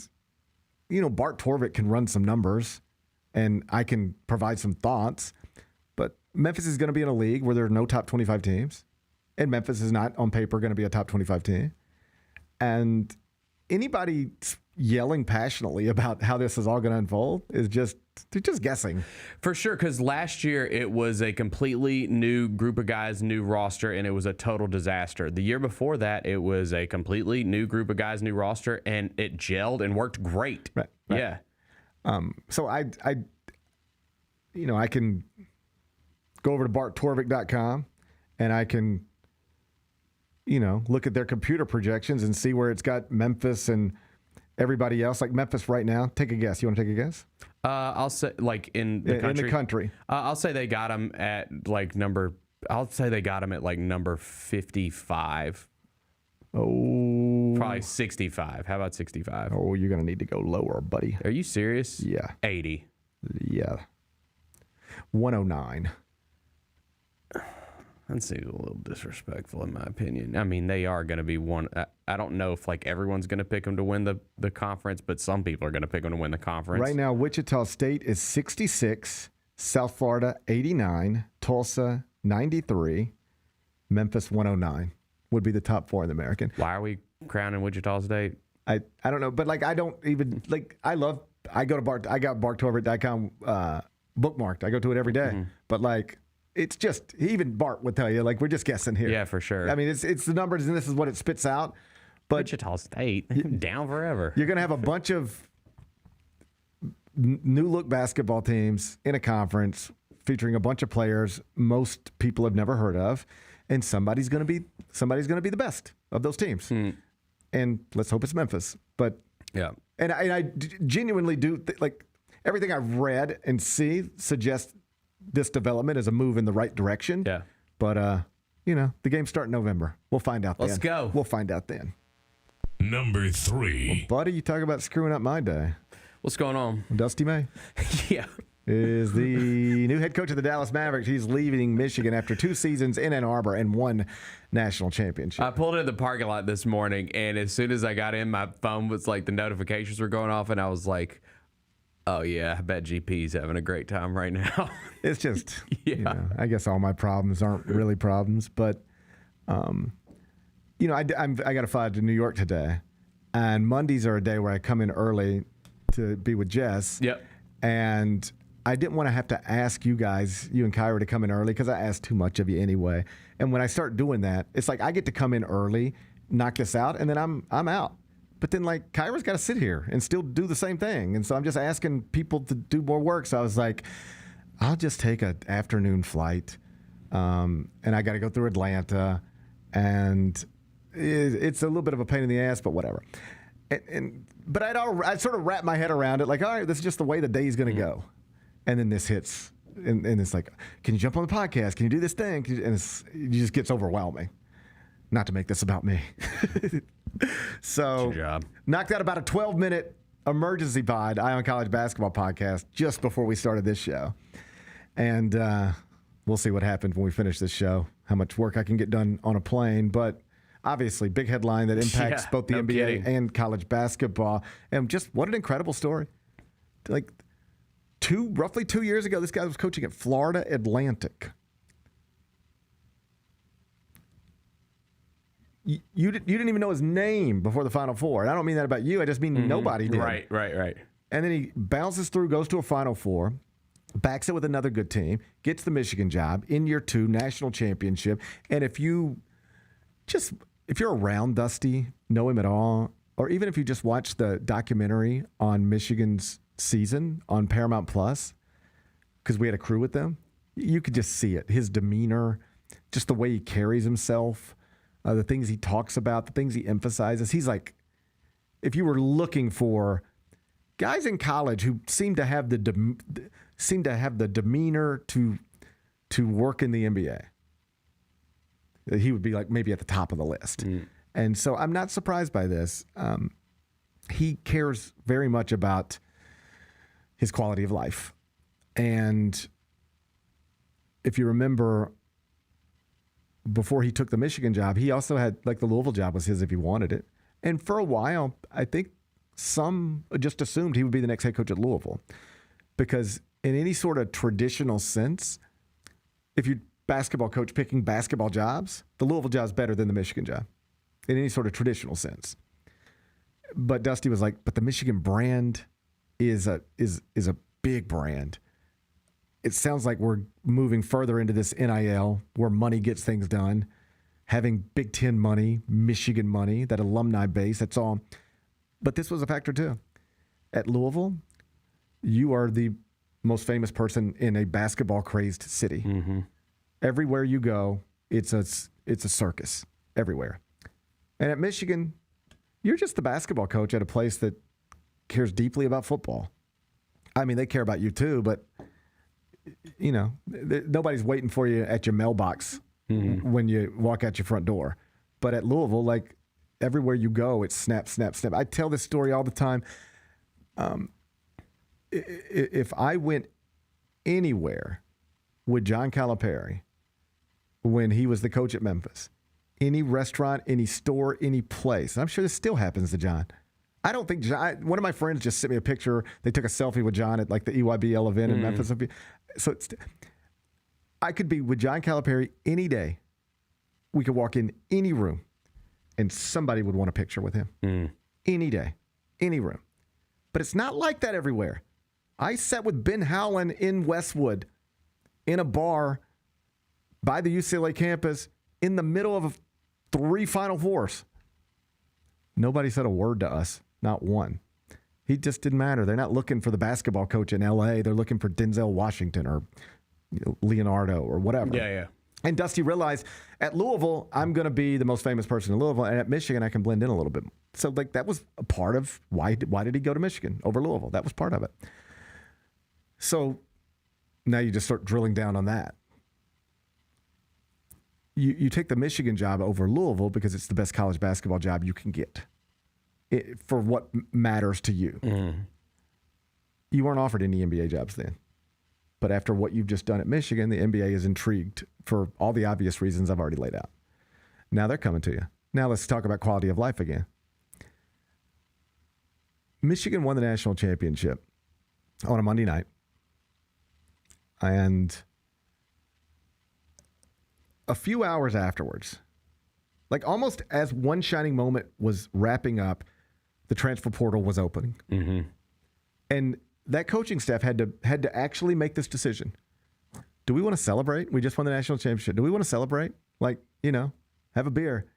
you know, Bart Torvik can run some numbers, and I can provide some thoughts. But Memphis is going to be in a league where there are no top 25 teams. And Memphis is not, on paper, going to be a top 25 team. And anybody yelling passionately about how this is all going to unfold is just guessing. For sure, because last year it was a completely new group of guys, new roster, and it was a total disaster. The year before that, it was a completely new group of guys, new roster, and it gelled and worked great. Right. Yeah. So I can go over to barttorvik.com and I can, look at their computer projections and see where it's got Memphis and everybody else. Like Memphis right now, take a guess. You want to take a guess? I'll say like in the country. In the country. I'll say they got them at like number 55. Oh. Probably 65. How about 65? Oh, you're going to need to go lower, buddy. Are you serious? Yeah. 80. Yeah. 109. That seems a little disrespectful in my opinion. I mean, they are going to be one. I don't know if like everyone's going to pick them to win the conference, but some people are going to pick them to win the conference. Right now, Wichita State is 66, South Florida 89, Tulsa 93, Memphis 109 would be the top four in the American. Why are we crowning Wichita State? I don't know, but like I don't even like. I got barttorvik.com bookmarked. I go to it every day, but like. It's just, even Bart would tell you, like, we're just guessing here. Yeah, for sure. I mean, it's the numbers, and this is what it spits out. But Wichita State, down forever. You're going to have a bunch of new-look basketball teams in a conference featuring a bunch of players most people have never heard of, and somebody's going to be the best of those teams. And let's hope it's Memphis. But yeah, and I genuinely do, like, everything I've read and see suggests this development is a move in the right direction. Yeah. But, the game's starting November. We'll find out then. Let's go. We'll find out then. Number 3. Well, buddy, you talk about screwing up my day. What's going on? Dusty May. Yeah. Is the new head coach of the Dallas Mavericks. He's leaving Michigan after 2 seasons in Ann Arbor and 1 national championship. I pulled into the parking lot this morning, and as soon as I got in, my phone was like, the notifications were going off, and I was like, oh, yeah, I bet GP's having a great time right now. It's just, I guess all my problems aren't really problems. But, I got to fly to New York today. And Mondays are a day where I come in early to be with Jess. Yep. And I didn't want to have to ask you guys, you and Kyra, to come in early because I asked too much of you anyway. And when I start doing that, it's like I get to come in early, knock us out, and then I'm out. But then, like, Kyra's got to sit here and still do the same thing. And so I'm just asking people to do more work. So I was like, I'll just take an afternoon flight. And I got to go through Atlanta. And it's a little bit of a pain in the ass, but whatever. But I'd sort of wrap my head around it. Like, all right, this is just the way the day's going to go. And then this hits. And it's like, can you jump on the podcast? Can you do this thing? And it just gets overwhelming. Not to make this about me. So, knocked out about a 12-minute emergency pod, Eye on College Basketball podcast, just before we started this show. And we'll see what happens when we finish this show, how much work I can get done on a plane. But obviously, big headline that impacts both the NBA and college basketball. And just what an incredible story. Like, roughly 2 years ago, this guy was coaching at Florida Atlantic. you didn't even know his name before the Final Four. And I don't mean that about you. I just mean nobody did. Right. And then he bounces through, goes to a Final Four, backs it with another good team, gets the Michigan job in year 2, national championship. And if you're around Dusty, know him at all, or even if you just watch the documentary on Michigan's season on Paramount Plus, because we had a crew with them, you could just see it. His demeanor, just the way he carries himself, the things he talks about, the things he emphasizes. He's like, if you were looking for guys in college who seem to have the demeanor to work in the NBA, he would be like maybe at the top of the list. And so I'm not surprised by this. He cares very much about his quality of life. And if you remember, before he took the Michigan job, he also had, like, the Louisville job was his if he wanted it. And for a while, I think some just assumed he would be the next head coach at Louisville. Because in any sort of traditional sense, if you're basketball coach picking basketball jobs, the Louisville job's better than the Michigan job in any sort of traditional sense. But Dusty was like, but the Michigan brand is a big brand. It sounds like we're moving further into this NIL where money gets things done, having Big Ten money, Michigan money, that alumni base, that's all. But this was a factor too. At Louisville, you are the most famous person in a basketball-crazed city. Mm-hmm. Everywhere you go, it's a circus everywhere. And at Michigan, you're just the basketball coach at a place that cares deeply about football. I mean, they care about you too, but you know, nobody's waiting for you at your mailbox when you walk out your front door. But at Louisville, like, everywhere you go, it's snap, snap, snap. I tell this story all the time. If I went anywhere with John Calipari when he was the coach at Memphis, any restaurant, any store, any place, and I'm sure this still happens to John. I don't think John, one of my friends just sent me a picture. They took a selfie with John at like the EYBL event in Memphis. So I could be with John Calipari any day. We could walk in any room and somebody would want a picture with him. Any day, any room. But it's not like that everywhere. I sat with Ben Howland in Westwood in a bar by the UCLA campus in the middle of 3 Final Fours. Nobody said a word to us. Not one. He just didn't matter. They're not looking for the basketball coach in L.A. They're looking for Denzel Washington or Leonardo or whatever. Yeah. And Dusty realized at Louisville, I'm going to be the most famous person in Louisville, and at Michigan, I can blend in a little bit. So, like, that was a part of why did he go to Michigan over Louisville? That was part of it. So now you just start drilling down on that. You take the Michigan job over Louisville because it's the best college basketball job you can get for what matters to you. You weren't offered any NBA jobs then. But after what you've just done at Michigan, the NBA is intrigued for all the obvious reasons I've already laid out. Now they're coming to you. Now let's talk about quality of life again. Michigan won the national championship on a Monday night. And a few hours afterwards, like almost as one shining moment was wrapping up, the transfer portal was opening. And that coaching staff had to actually make this decision. Do we want to celebrate? We just won the national championship. Do we want to celebrate? Like, you know, have a beer,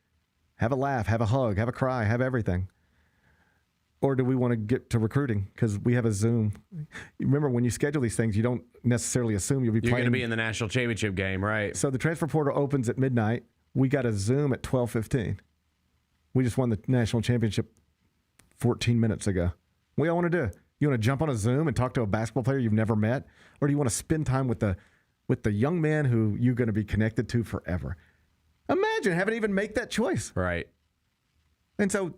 have a laugh, have a hug, have a cry, have everything. Or do we want to get to recruiting? Because we have a Zoom. Remember, when you schedule these things, you don't necessarily assume you'll be playing. You're going to be in the national championship game, right? So the transfer portal opens at midnight. We got a Zoom at 12:15. We just won the national championship 14 minutes ago. What do you want to do? You want to jump on a Zoom and talk to a basketball player you've never met? Or do you want to spend time with the young man who you're going to be connected to forever? Imagine having to even make that choice. Right. And so,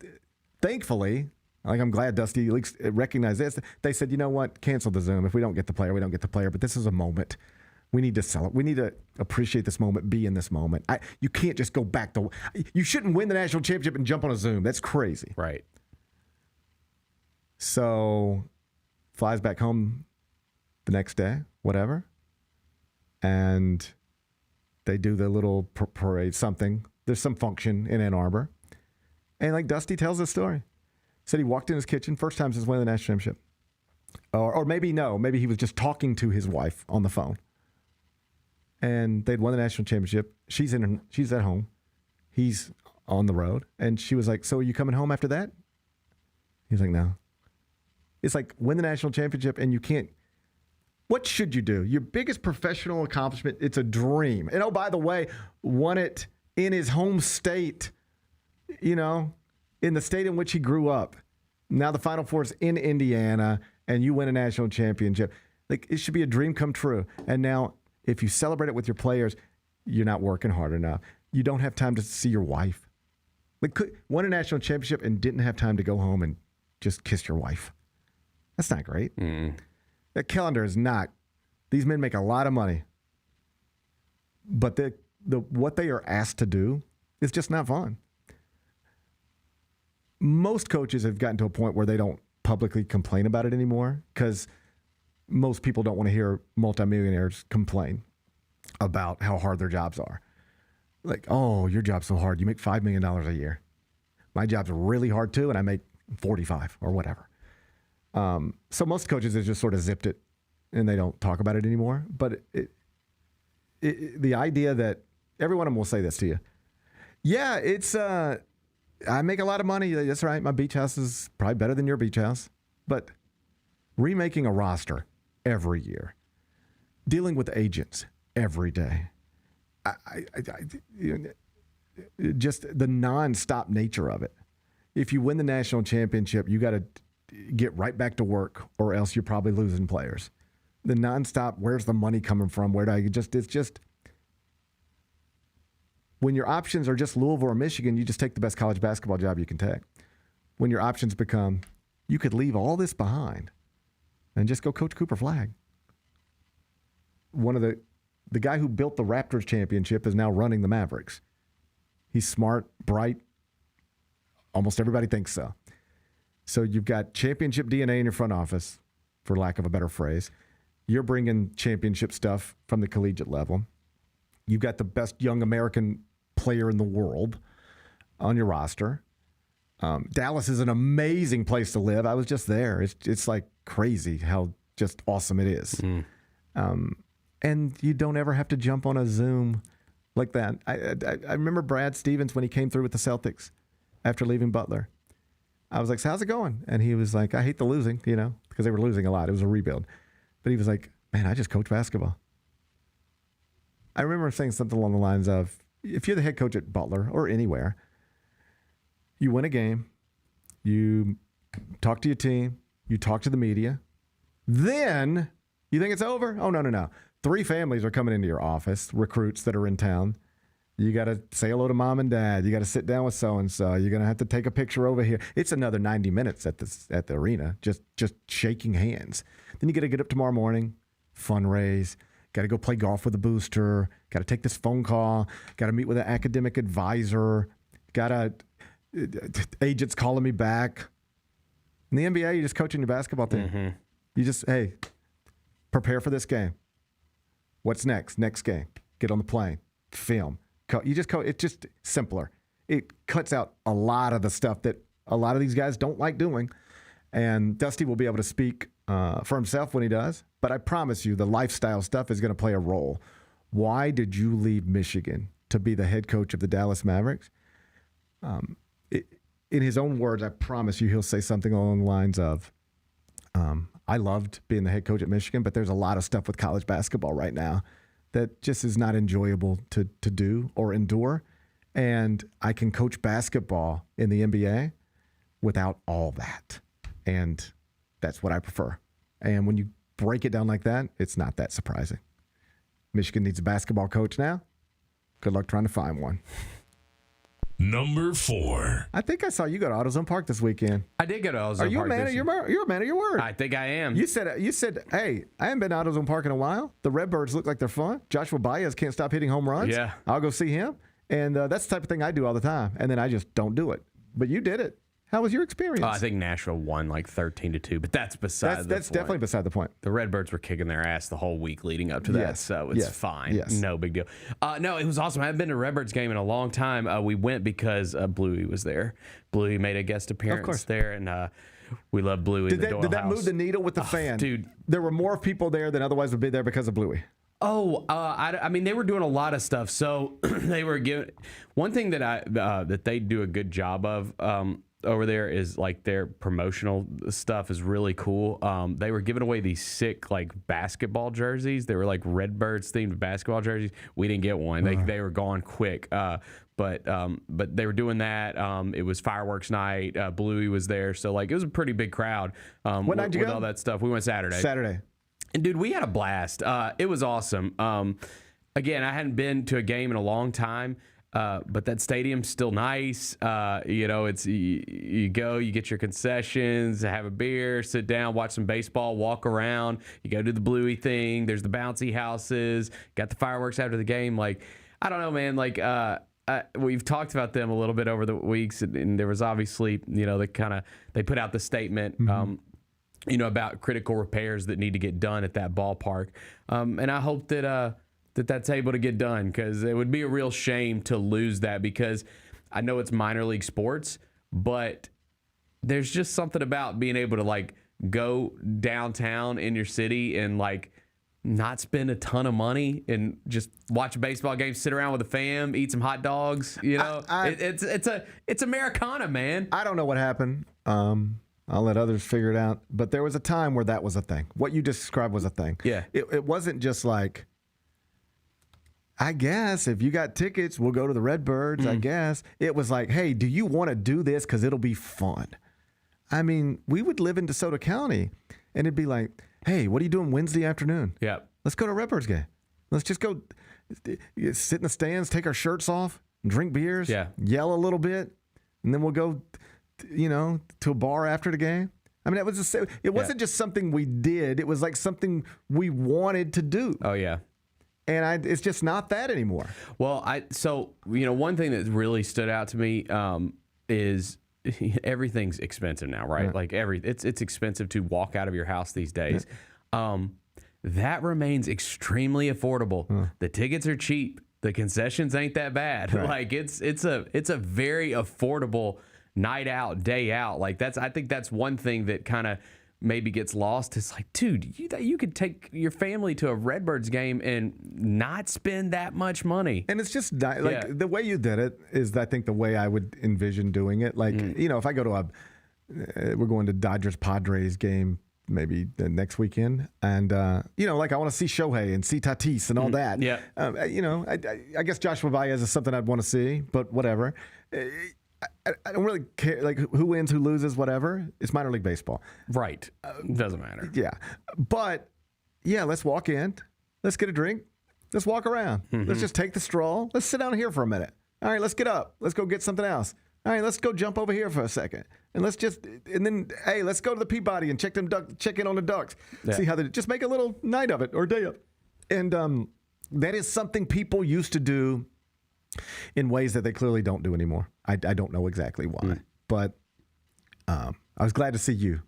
thankfully, like, I'm glad Dusty at least recognized this. They said, you know what? Cancel the Zoom. If we don't get the player, we don't get the player. But this is a moment. We need to celebrate. We need to appreciate this moment, be in this moment. You can't just go back to... You shouldn't win the national championship and jump on a Zoom. That's crazy. Right. So, flies back home the next day, whatever. And they do the little parade, something. There's some function in Ann Arbor. And like Dusty tells this story. Said he walked in his kitchen, first time since winning the national championship. Or maybe he was just talking to his wife on the phone. And they'd won the national championship. She's at home. He's on the road. And she was like, so are you coming home after that? He's like, no. It's like win the national championship and you can't. What should you do? Your biggest professional accomplishment, it's a dream. And oh, by the way, won it in his home state, in the state in which he grew up. Now the Final Four is in Indiana and you win a national championship. Like, it should be a dream come true. And now if you celebrate it with your players, you're not working hard enough. You don't have time to see your wife. Like, won a national championship and didn't have time to go home and just kiss your wife. That's not great. That calendar is not. These men make a lot of money. But what they are asked to do is just not fun. Most coaches have gotten to a point where they don't publicly complain about it anymore because most people don't want to hear multimillionaires complain about how hard their jobs are. Like, oh, your job's so hard. You make $5 million a year. My job's really hard too, and I make 45 or whatever. So most coaches have just sort of zipped it and they don't talk about it anymore. But the idea that every one of them will say this to you. Yeah, it's I make a lot of money. That's right. My beach house is probably better than your beach house. But remaking a roster every year, dealing with agents every day, just the nonstop nature of it. If you win the national championship, you got to get right back to work, or else you're probably losing players. The nonstop, where's the money coming from? It's just when your options are just Louisville or Michigan, you just take the best college basketball job you can take. When your options become, you could leave all this behind and just go coach Cooper Flagg. One of the guy who built the Raptors championship is now running the Mavericks. He's smart, bright. Almost everybody thinks so. So you've got championship DNA in your front office, for lack of a better phrase. You're bringing championship stuff from the collegiate level. You've got the best young American player in the world on your roster. Dallas is an amazing place to live. I was just there. It's like crazy how just awesome it is. And you don't ever have to jump on a Zoom like that. I remember Brad Stevens when he came through with the Celtics after leaving Butler. I was like, so how's it going? And he was like, I hate the losing, because they were losing a lot. It was a rebuild. But he was like, man, I just coach basketball. I remember saying something along the lines of, if you're the head coach at Butler or anywhere, you win a game, you talk to your team, you talk to the media, then you think it's over? Oh, no. 3 families are coming into your office, recruits that are in town. You got to say hello to mom and dad. You got to sit down with so-and-so. You're going to have to take a picture over here. It's another 90 minutes at the arena, just shaking hands. Then you got to get up tomorrow morning, fundraise, got to go play golf with a booster, got to take this phone call, got to meet with an academic advisor, agents calling me back. In the NBA, you're just coaching your basketball team. Mm-hmm. You just, hey, prepare for this game. What's next? Next game. Get on the plane. Film. You just it's just simpler. It cuts out a lot of the stuff that a lot of these guys don't like doing. And Dusty will be able to speak for himself when he does. But I promise you, the lifestyle stuff is going to play a role. Why did you leave Michigan to be the head coach of the Dallas Mavericks? In his own words, I promise you he'll say something along the lines of, I loved being the head coach at Michigan, but there's a lot of stuff with college basketball right now that just is not enjoyable to do or endure. And I can coach basketball in the NBA without all that. And that's what I prefer. And when you break it down like that, it's not that surprising. Michigan needs a basketball coach now. Good luck trying to find one. Number 4. I think I saw you go to AutoZone Park this weekend. I did go to AutoZone Park. Are you a man of your word? I think I am. You said, hey, I haven't been to AutoZone Park in a while. The Redbirds look like they're fun. Joshua Baez can't stop hitting home runs. Yeah. I'll go see him. And that's the type of thing I do all the time. And then I just don't do it. But you did it. How was your experience? I think Nashville won like 13-2, but that's beside the point. That's definitely beside the point. The Redbirds were kicking their ass the whole week leading up to that, so it's fine. Yes. No big deal. No, it was awesome. I haven't been to a Redbirds game in a long time. We went because Bluey was there. Bluey made a guest appearance there, and we love Bluey. Did that move the needle with the fan? Dude. There were more people there than otherwise would be there because of Bluey. Oh, I mean, they were doing a lot of stuff. So they were giving one thing that that they do a good job of over there is like their promotional stuff is really cool. They were giving away these sick like basketball jerseys. They were like Redbirds themed basketball jerseys. We didn't get one. They were gone quick. But they were doing that. It was fireworks night. Bluey was there, so like it was a pretty big crowd. What night did you go? With all that stuff, we went Saturday. And dude, we had a blast. It was awesome. Again, I hadn't been to a game in a long time, but that stadium's still nice. It's you go, you get your concessions, have a beer, sit down, watch some baseball, walk around. You go do the Bluey thing. There's the bouncy houses. Got the fireworks after the game. Like, I don't know, man. Like, we've talked about them a little bit over the weeks, and there was obviously, they put out the statement. About critical repairs that need to get done at that ballpark. And I hope that that's able to get done, because it would be a real shame to lose that, because I know it's minor league sports, but there's just something about being able to like go downtown in your city and like not spend a ton of money and just watch a baseball game, sit around with a fam, eat some hot dogs. It's Americana, man. I don't know what happened. I'll let others figure it out. But there was a time where that was a thing. What you just described was a thing. Yeah. It wasn't just like, I guess if you got tickets, we'll go to the Redbirds, I guess. It was like, hey, do you want to do this? Because it'll be fun. I mean, we would live in DeSoto County, and it'd be like, hey, what are you doing Wednesday afternoon? Yeah. Let's go to a Redbirds game. Let's just go sit in the stands, take our shirts off, drink beers, yell a little bit, and then we'll go to a bar after the game. I mean, it wasn't just something we did. It was like something we wanted to do. Oh, yeah. And it's just not that anymore. Well, one thing that really stood out to me is everything's expensive now, right? Yeah. Like it's expensive to walk out of your house these days. That remains extremely affordable. The tickets are cheap. The concessions ain't that bad. Right. Like it's a very affordable night out, day out. Like I think that's one thing that kind of maybe gets lost. It's like, dude, you could take your family to a Redbirds game and not spend that much money. And it's just the way you did it is, I think, the way I would envision doing it. Like, if I go to we're going to Dodgers Padres game maybe the next weekend, and like I want to see Shohei and see Tatis and all that. Yeah. I guess Joshua Baez is something I'd want to see, but whatever. I don't really care, like, who wins, who loses, whatever. It's minor league baseball. Right. Doesn't matter. Yeah. But, let's walk in. Let's get a drink. Let's walk around. Let's just take the stroll. Let's sit down here for a minute. All right, let's get up. Let's go get something else. All right, let's go jump over here for a second. And let's go to the Peabody and check in on the Ducks. Yeah. See how just make a little night of it or day of it. And that is something people used to do in ways that they clearly don't do anymore. I don't know exactly why, but I was glad to see you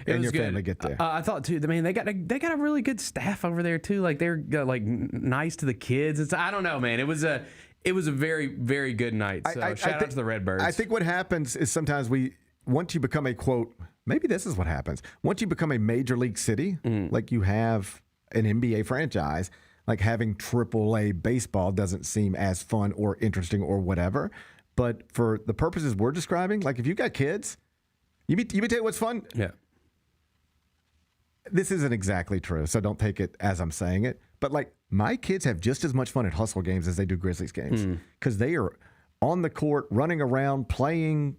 and your family get there. I thought too. I mean, they got a really good staff over there too. Like they're like nice to the kids. I don't know, man. It was a very, very good night. So shout out to the Redbirds. I think what happens is sometimes once you become a quote, maybe this is what happens. Once you become a major league city, like you have an NBA franchise, like having AAA baseball doesn't seem as fun or interesting or whatever. But for the purposes we're describing, like if you got kids, you may tell you what's fun. Yeah. This isn't exactly true, so don't take it as I'm saying it. But like my kids have just as much fun at Hustle games as they do Grizzlies games, because they are on the court, running around, playing.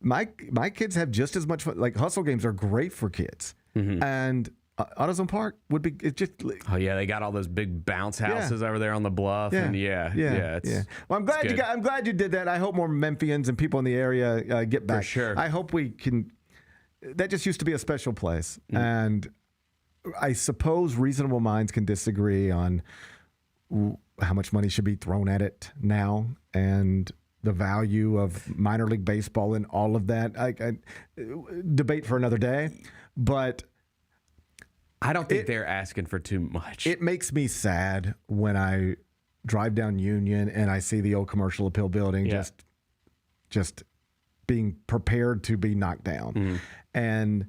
My kids have just as much fun. Like Hustle games are great for kids, and AutoZone Park would be just. Oh yeah, they got all those big bounce houses over there on the bluff, and Well, I'm glad you did that. I hope more Memphians and people in the area get back. For sure. I hope we can. That just used to be a special place, and I suppose reasonable minds can disagree on how much money should be thrown at it now, and the value of minor league baseball and all of that. I debate for another day, but I don't think they're asking for too much. It makes me sad when I drive down Union and I see the old commercial appeal building just being prepared to be knocked down. And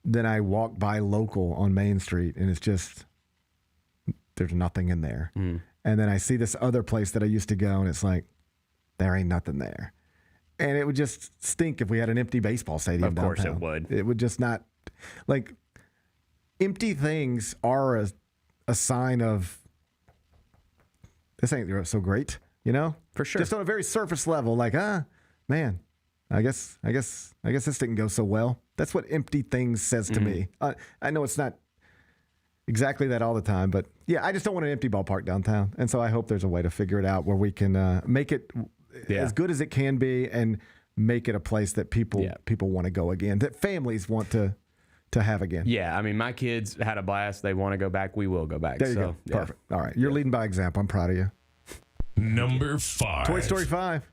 then I walk by Local on Main Street and it's just, there's nothing in there. And then I see this other place that I used to go and it's like, there ain't nothing there. And it would just stink if we had an empty baseball stadium downtown. Of course it would. It would just not, like, empty things are a sign of this ain't so great, you know? For sure. Just on a very surface level, like, man, I guess this didn't go so well. That's what empty things says to me. I know it's not exactly that all the time, but yeah, I just don't want an empty ballpark downtown. And so I hope there's a way to figure it out where we can make it as good as it can be and make it a place that people want to go again, that families want to have again. Yeah, I mean, my kids had a blast. They want to go back. We will go back. There you go. Perfect. All right. You're leading by example. I'm proud of you. Number 5. Toy Story 5.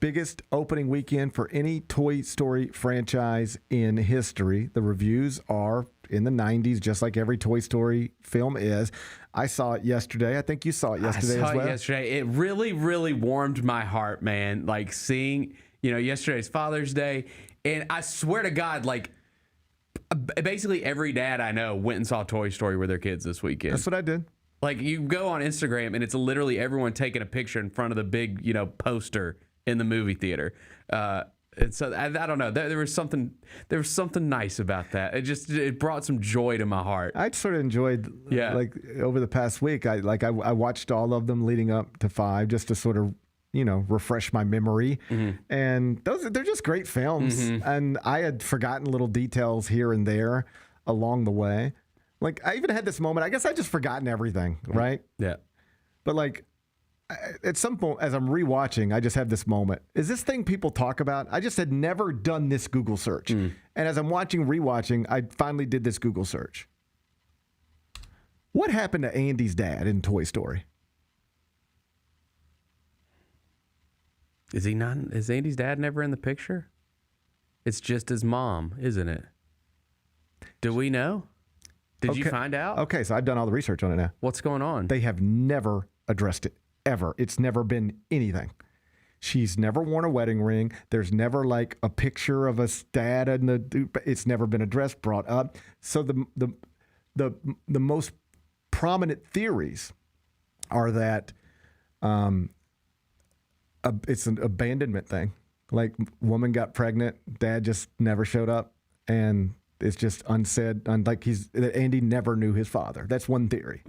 Biggest opening weekend for any Toy Story franchise in history. The reviews are in the 90s, just like every Toy Story film is. I saw it yesterday. I think you saw it yesterday as well. I saw it yesterday. It really, really warmed my heart, man. Like seeing, yesterday's Father's Day. And I swear to God, like, basically every dad I know went and saw Toy Story with their kids this weekend. That's what I did. Like, you go on Instagram and it's literally everyone taking a picture in front of the big, poster in the movie theater. And so I don't know. There was something nice about that. It brought some joy to my heart. I sort of enjoyed, like, over the past week. I watched all of them leading up to 5 just to sort of, refresh my memory. And they're just great films. And I had forgotten little details here and there along the way. Like, I even had this moment. I guess I just forgotten everything, right? Yeah. But like, at some point, as I'm rewatching, I just have this moment. Is this thing people talk about? I just had never done this Google search. And as I'm rewatching, I finally did this Google search. What happened to Andy's dad in Toy Story? Is Andy's dad never in the picture? It's just his mom, isn't it? Do we know? Did you find out? Okay, so I've done all the research on it now. What's going on? They have never addressed it, ever. It's never been anything. She's never worn a wedding ring. There's never like a picture of a dad and it's never been addressed, brought up. So the most prominent theories are that it's an abandonment thing. Like, woman got pregnant, dad just never showed up, and it's just unsaid. That Andy never knew his father. That's one theory.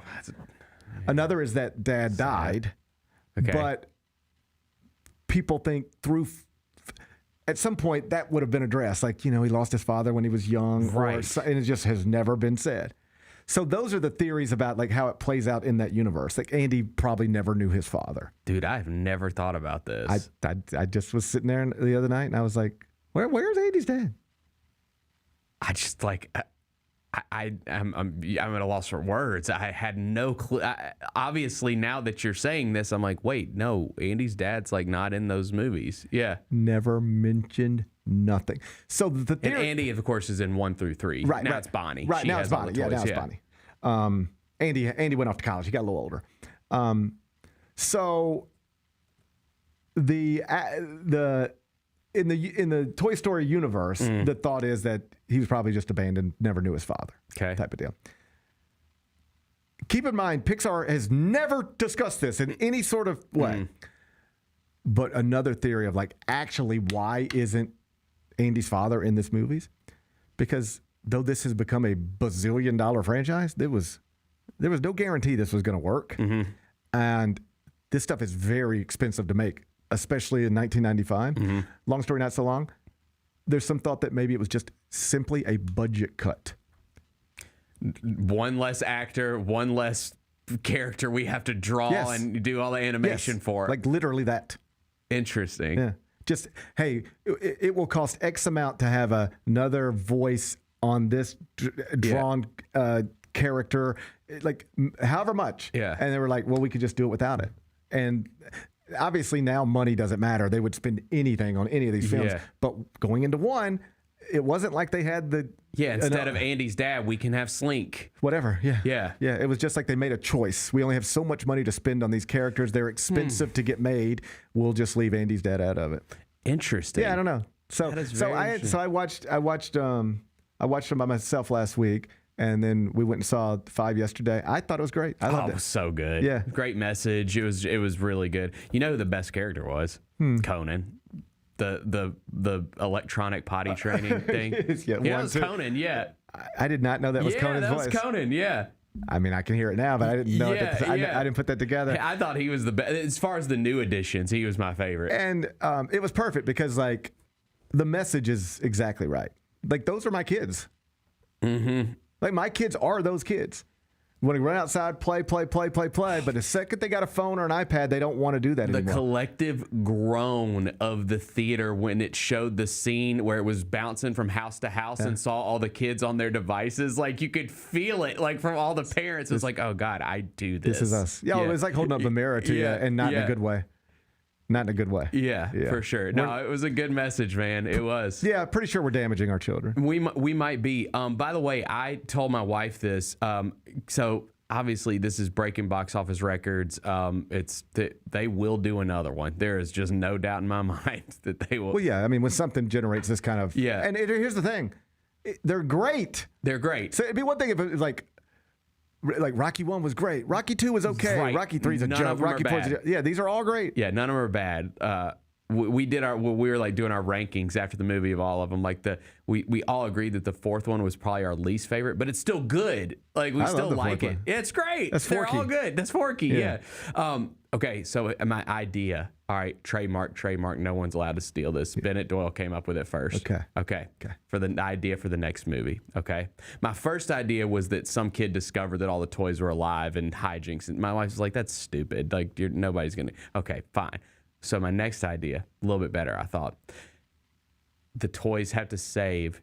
Another is that dad died, but people think at some point that would have been addressed. Like, he lost his father when he was young, right? And it just has never been said. So those are the theories about like how it plays out in that universe. Like, Andy probably never knew his father. Dude, I've never thought about this. I just was sitting there the other night and I was like, where's Andy's dad? I just like, I'm at a loss for words. I had no clue. Obviously, now that you're saying this, I'm like, wait, no, Andy's dad's like not in those movies. Yeah, never mentioned. Nothing. So the theory, and Andy, of course, is in 1 through 3. Right now it's Bonnie. Right She now has it's all Bonnie. the Yeah, toys. now it's Bonnie. Andy went off to college. He got a little older. So in the Toy Story universe, the thought is that he was probably just abandoned, never knew his father. Okay, type of deal. Keep in mind, Pixar has never discussed this in any sort of way. But another theory of like, actually, why isn't Andy's father in this movies? Because though this has become a bazillion-dollar franchise, there was no guarantee this was going to work. And this stuff is very expensive to make, especially in 1995. Long story not so long. There's some thought that maybe it was just simply a budget cut. One less actor, one less character we have to draw and do all the animation for. Like literally that. Interesting. Yeah. Just, hey, it will cost X amount to have another voice on this drawn character, like however much. Yeah. And they were like, well, we could just do it without it. And obviously now money doesn't matter. They would spend anything on any of these films. Yeah. But going into one, it wasn't like they had the... Yeah, instead of Andy's dad, we can have Slink. Whatever, yeah. Yeah. Yeah, it was just like they made a choice. We only have so much money to spend on these characters. They're expensive to get made. We'll just leave Andy's dad out of it. Interesting. Yeah, I don't know. I watched them by myself last week, and then we went and saw 5 yesterday. I thought it was great. I loved it. It was so good. Yeah. Great message. It was really good. You know who the best character was? Conan. The electronic potty training thing. Yeah, it was Conan, yeah. I did not know that was Conan's voice. Yeah, that was Conan, yeah. I mean, I can hear it now, but I didn't know it. I didn't put that together. Hey, I thought he was the best. As far as the new additions, he was my favorite. And it was perfect because, like, the message is exactly right. Like, those are my kids. Mm-hmm. Like, my kids are those kids. When they run outside, play. But the second they got a phone or an iPad, they don't want to do that anymore. The collective groan of the theater when it showed the scene where it was bouncing from house to house and saw all the kids on their devices. Like, you could feel it, like, from all the parents. It's like, oh, God, I do this. This is us. Yeah, it was like holding up a mirror to you, and not in a good way. Not in a good way. Yeah, for sure. No, it was a good message, man. It was. Yeah, pretty sure we're damaging our children. We might be. By the way, I told my wife this. So obviously, this is breaking box office records. They will do another one. There is just no doubt in my mind that they will. Well, yeah. I mean, when something generates this kind of and here's the thing, they're great. They're great. So it'd be one thing if it was like Rocky 1 was great. Rocky 2 was okay. Right. Rocky 3 is a joke. Rocky 4 is a joke. Yeah, these are all great. Yeah, none of them are bad. We were like doing our rankings after the movie of all of them. Like we all agreed that the fourth one was probably our least favorite, but it's still good. Like we still like it. Yeah, it's great. They're all good. That's Forky. Yeah. Okay, so my idea. All right, trademark. No one's allowed to steal this. Bennett Doyle came up with it first. Okay. For the idea for the next movie. Okay. My first idea was that some kid discovered that all the toys were alive and hijinks. And my wife was like, "That's stupid. Like nobody's gonna." Okay, fine. So my next idea, a little bit better, I thought. The toys have to save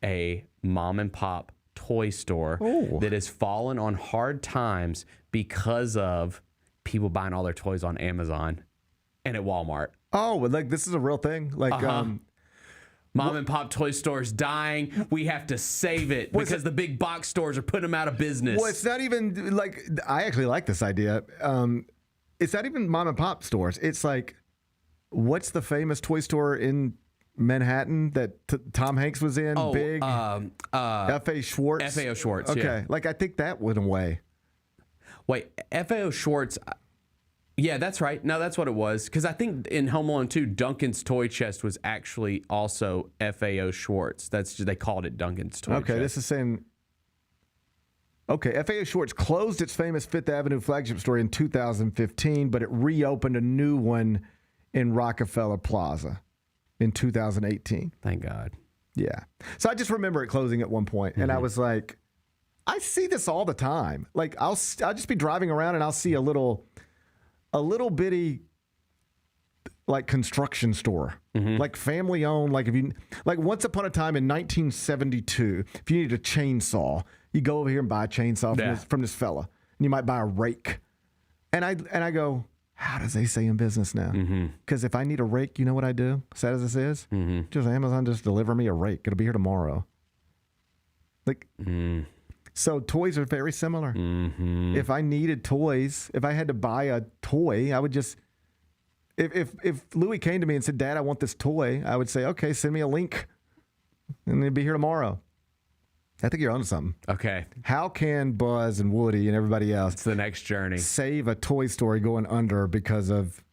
a mom and pop toy store that has fallen on hard times because of people buying all their toys on Amazon and at Walmart. Oh, like this is a real thing? Like mom and pop toy stores dying. We have to save it because the big box stores are putting them out of business. Well, it's not even like, I actually like this idea. It's not even mom and pop stores. It's like, what's the famous toy store in Manhattan that Tom Hanks was in? Big F.A. Schwartz. FAO Schwartz. Okay, yeah. Like I think that went away. Wait, FAO Schwartz. Yeah, that's right. No, that's what it was. Because I think in Home Alone 2, Duncan's Toy Chest was actually also FAO Schwartz. That's just, they called it Duncan's Toy Chest. Okay, this is saying. Okay, FAO Schwartz closed its famous Fifth Avenue flagship store in 2015, but it reopened a new one in Rockefeller Plaza in 2018. Thank God. Yeah. So I just remember it closing at one point, and I was like, I see this all the time. Like I'll just be driving around and I'll see a little bitty like construction store, like family owned. Like once upon a time in 1972, if you needed a chainsaw, you go over here and buy a chainsaw from this fella, and you might buy a rake. And I go, how does they say in business now? Because if I need a rake, you know what I do? Sad as this is, just Amazon just deliver me a rake. It'll be here tomorrow. Like, so toys are very similar. If I needed toys, if I had to buy a toy, I would just, if Louis came to me and said, "Dad, I want this toy," I would say, "Okay, send me a link, and it'd be here tomorrow." I think you're onto something. Okay. How can Buzz and Woody and everybody else It's the next journey. save a Toy Story going under because of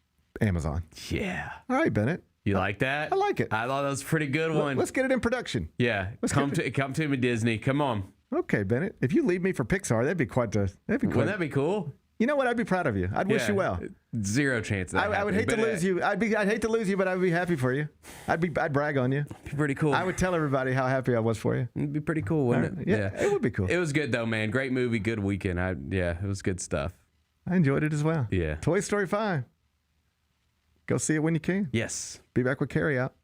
Amazon? Yeah. All right, Bennett. You like that? I like it. I thought that was a pretty good one. Let's get it in production. Yeah. Come to me, Disney. Come on. Okay, Bennett. If you leave me for Pixar, that'd be quite. Wouldn't that be cool? You know what? I'd be proud of you. I'd wish you well. Zero chance. I would hate to lose you. I'd hate to lose you, but I'd be happy for you. I'd brag on you. It'd be pretty cool. I would tell everybody how happy I was for you. It'd be pretty cool, wouldn't it? Yeah, it would be cool. It was good though, man. Great movie, good weekend. It was good stuff. I enjoyed it as well. Yeah. Toy Story 5. Go see it when you can. Yes. Be back with Carry Out.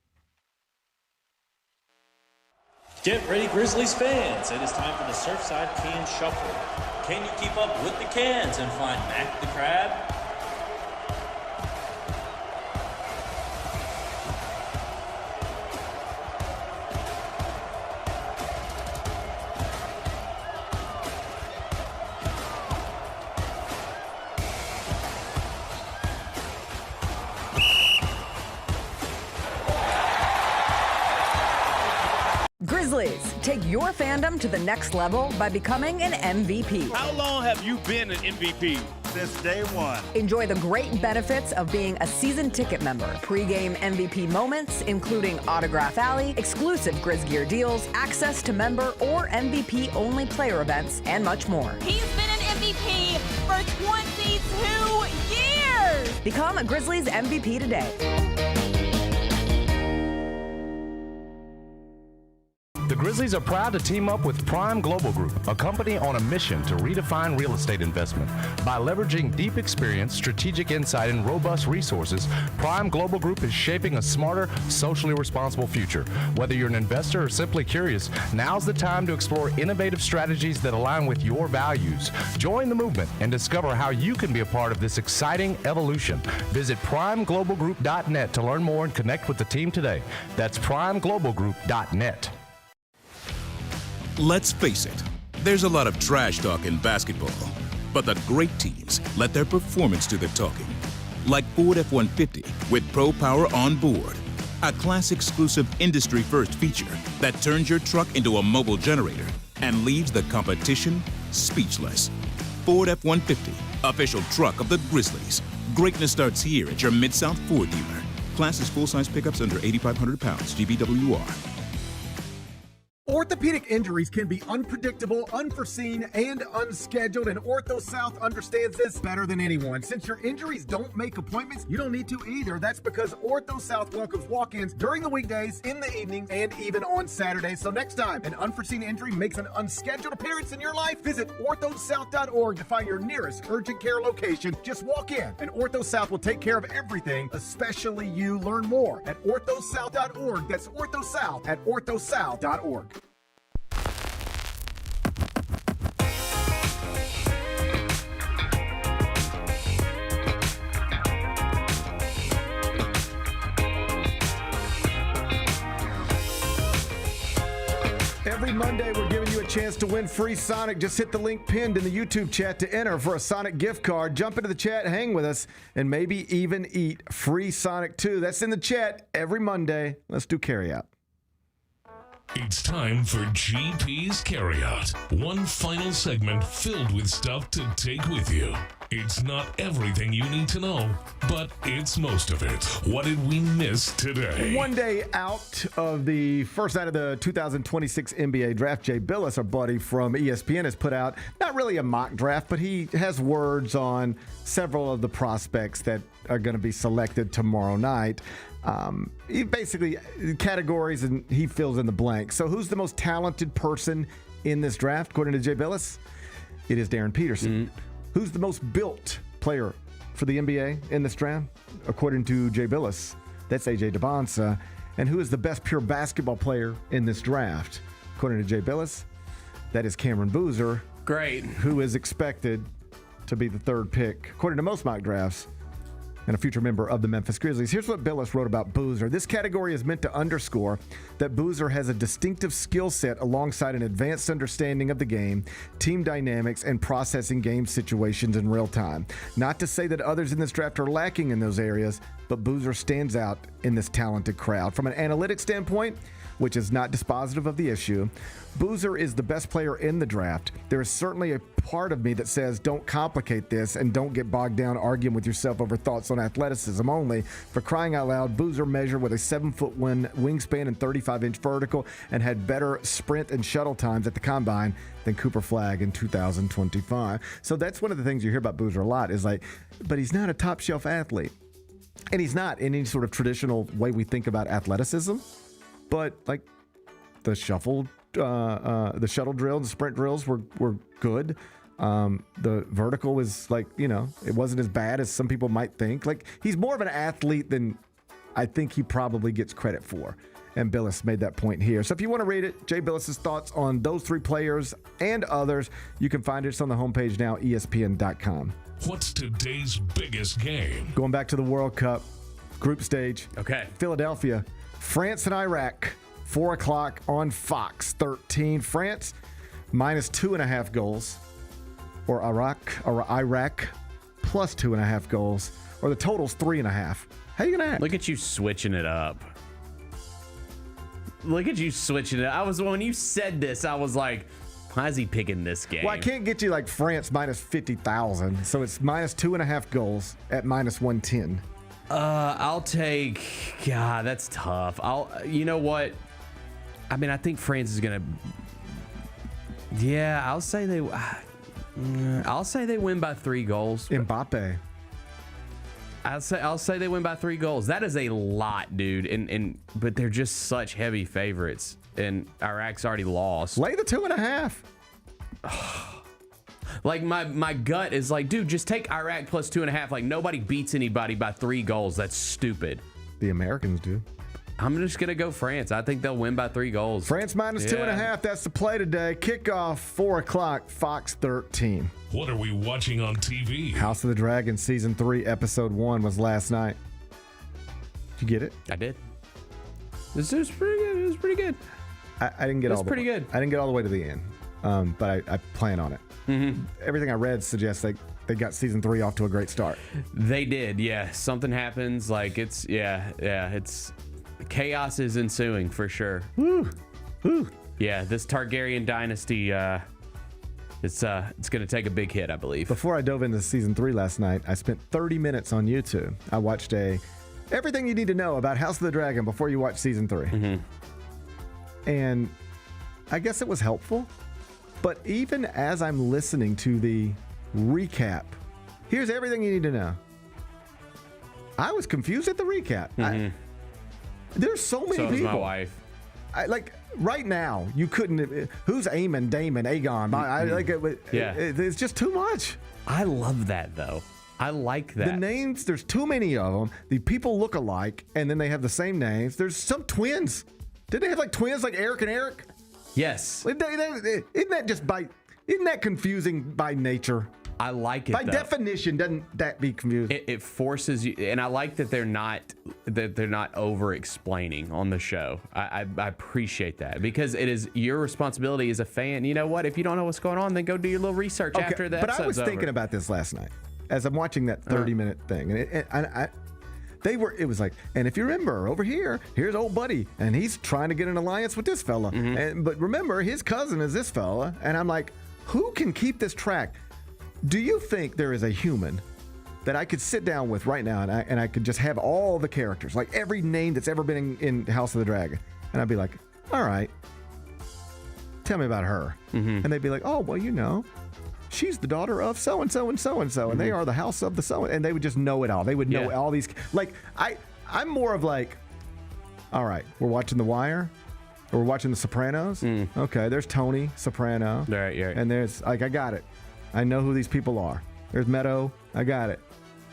Get ready, Grizzlies fans. It is time for the Surfside Can Shuffle. Can you keep up with the cans and find Mac the Crab? Take your fandom to the next level by becoming an MVP. How long have you been an MVP? Since day one. Enjoy the great benefits of being a season ticket member. Pre-game MVP moments, including Autograph Alley, exclusive Grizz gear deals, access to member or MVP-only player events, and much more. He's been an MVP for 22 years. Become a Grizzlies MVP today. The Grizzlies are proud to team up with Prime Global Group, a company on a mission to redefine real estate investment. By leveraging deep experience, strategic insight, and robust resources, Prime Global Group is shaping a smarter, socially responsible future. Whether you're an investor or simply curious, now's the time to explore innovative strategies that align with your values. Join the movement and discover how you can be a part of this exciting evolution. Visit primeglobalgroup.net to learn more and connect with the team today. That's primeglobalgroup.net. Let's face it, there's a lot of trash talk in basketball, but the great teams let their performance do the talking. Like Ford F-150 with Pro Power on board, a class-exclusive industry-first feature that turns your truck into a mobile generator and leaves the competition speechless. Ford F-150, official truck of the Grizzlies. Greatness starts here at your Mid-South Ford dealer. Class is full-size pickups under 8,500 pounds, GBWR. Orthopedic injuries can be unpredictable, unforeseen, and unscheduled, and Ortho South understands this better than anyone. Since your injuries don't make appointments, you don't need to either. That's because Ortho South welcomes walk-ins during the weekdays, in the evenings, and even on Saturdays. So next time an unforeseen injury makes an unscheduled appearance in your life, visit orthosouth.org to find your nearest urgent care location. Just walk in, and Ortho South will take care of everything, especially you. Learn more at orthosouth.org. That's orthosouth at orthosouth.org. Every Monday, we're giving you a chance to win free Sonic. Just hit the link pinned in the YouTube chat to enter for a Sonic gift card. Jump into the chat, hang with us, and maybe even eat free Sonic 2. That's in the chat every Monday. Let's do carryout. It's time for GP's Carryout. One final segment filled with stuff to take with you. It's not everything you need to know, but it's most of it. What did we miss today? One day out of the first night of the 2026 NBA draft, Jay Billis, our buddy from ESPN, has put out not really a mock draft, but he has words on several of the prospects that are going to be selected tomorrow night. He basically categories and he fills in the blank. So who's the most talented person in this draft, according to Jay Billis? It is Darren Peterson. Who's the most built player for the NBA in this draft? According to Jay Billis, that's AJ Debonsa. And who is the best pure basketball player in this draft? According to Jay Billis, that is Cameron Boozer. Great. Who is expected to be the third pick, according to most mock drafts, and a future member of the Memphis Grizzlies. Here's what Billis wrote about Boozer. This category is meant to underscore that Boozer has a distinctive skill set alongside an advanced understanding of the game, team dynamics, and processing game situations in real time. Not to say that others in this draft are lacking in those areas, but Boozer stands out in this talented crowd. From an analytics standpoint, which is not dispositive of the issue, Boozer is the best player in the draft. There is certainly a part of me that says don't complicate this and don't get bogged down arguing with yourself over thoughts on athleticism only. For crying out loud, Boozer measured with a 7'1" wingspan and 35-inch vertical and had better sprint and shuttle times at the combine than Cooper Flagg in 2025. So that's one of the things you hear about Boozer a lot is like, but he's not a top shelf athlete. And he's not in any sort of traditional way we think about athleticism. But like the shuttle drill, the sprint drills were good. The vertical was like, it wasn't as bad as some people might think. Like he's more of an athlete than I think he probably gets credit for. And Billis made that point here. So if you want to read it, Jay Billis's thoughts on those three players and others, you can find it on the homepage now, ESPN.com. What's today's biggest game? Going back to the World Cup group stage. Okay. Philadelphia. France and Iraq, 4 o'clock on Fox 13. France, minus 2.5 goals. Or Iraq, plus 2.5 goals. Or the total's 3.5. How are you going to act? Look at you switching it up. look at you switching it. When you said this, I was like, why is he picking this game? Well, I can't get you like France minus 50,000, so it's minus 2.5 goals at minus 110. I'll take. God, that's tough. You know what? I mean, I think France is gonna. Yeah, I'll say they win by 3 goals. Mbappe. I'll say they win by 3 goals. That is a lot, dude. But they're just such heavy favorites, and Iraq's already lost. Lay the 2.5. Like my gut is like, dude, just take Iraq plus 2.5. Like nobody beats anybody by 3 goals. That's stupid. The Americans do. I'm just gonna go France. I think they'll win by 3 goals. France minus 2.5. That's the play today. Kickoff 4 o'clock. Fox 13. What are we watching on TV? House of the Dragon season 3 episode 1 was last night. Did you get it? I did. This was pretty good. It was pretty good. I didn't get all the pretty way. good. I didn't get all the way to the end, but I plan on it. Mm-hmm. Everything I read suggests they got season 3 off to a great start. They did, yeah. Something happens, like it's chaos is ensuing for sure. Woo. Yeah, this Targaryen dynasty, it's gonna take a big hit, I believe. Before I dove into season 3 last night, I spent 30 minutes on YouTube. I watched everything you need to know about House of the Dragon before you watch season 3. Mm-hmm. And I guess it was helpful. But even as I'm listening to the recap, here's everything you need to know. I was confused at the recap. Mm-hmm. There's so many people. So is my wife. Like right now, you couldn't. Who's Aemon, Daemon, Aegon? It's just too much. I love that though. I like that. The names, there's too many of them. The people look alike, and then they have the same names. There's some twins. Did they have like twins, like Eric and Eric? Yes. Isn't that confusing by nature? I like it. By definition, doesn't that be confusing? It forces you, and I like that they're not over explaining on the show. I appreciate that because it is your responsibility as a fan. You know what? If you don't know what's going on, then go do your little research after the episode's But I was thinking about this last night as I'm watching that 30-minute thing, and it was like, and if you remember over here's old buddy, and he's trying to get an alliance with this fella, but remember his cousin is this fella, and I'm like, who can keep this track? Do you think there is a human that I could sit down with right now and I could just have all the characters, like every name that's ever been in House of the Dragon, and I'd be like, all right, tell me about her, and they'd be like, oh well, you know, she's the daughter of so and so and so and so, and they are the house of the so, and they would just know it all. They would know all these. Like I'm more of like, all right, we're watching The Wire, or we're watching The Sopranos. Okay, there's Tony Soprano, right, and there's like I got it. I know who these people are. There's Meadow, I got it,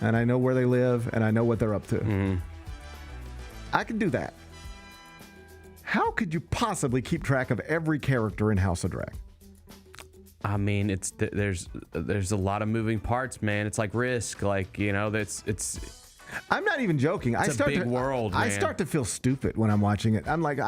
and I know where they live, and I know what they're up to. I can do that. How could you possibly keep track of every character in House of Dragon? I mean, there's a lot of moving parts, man. It's like Risk, like, you know, it's. I'm not even joking. It's a big world, man. I start to feel stupid when I'm watching it. I'm like,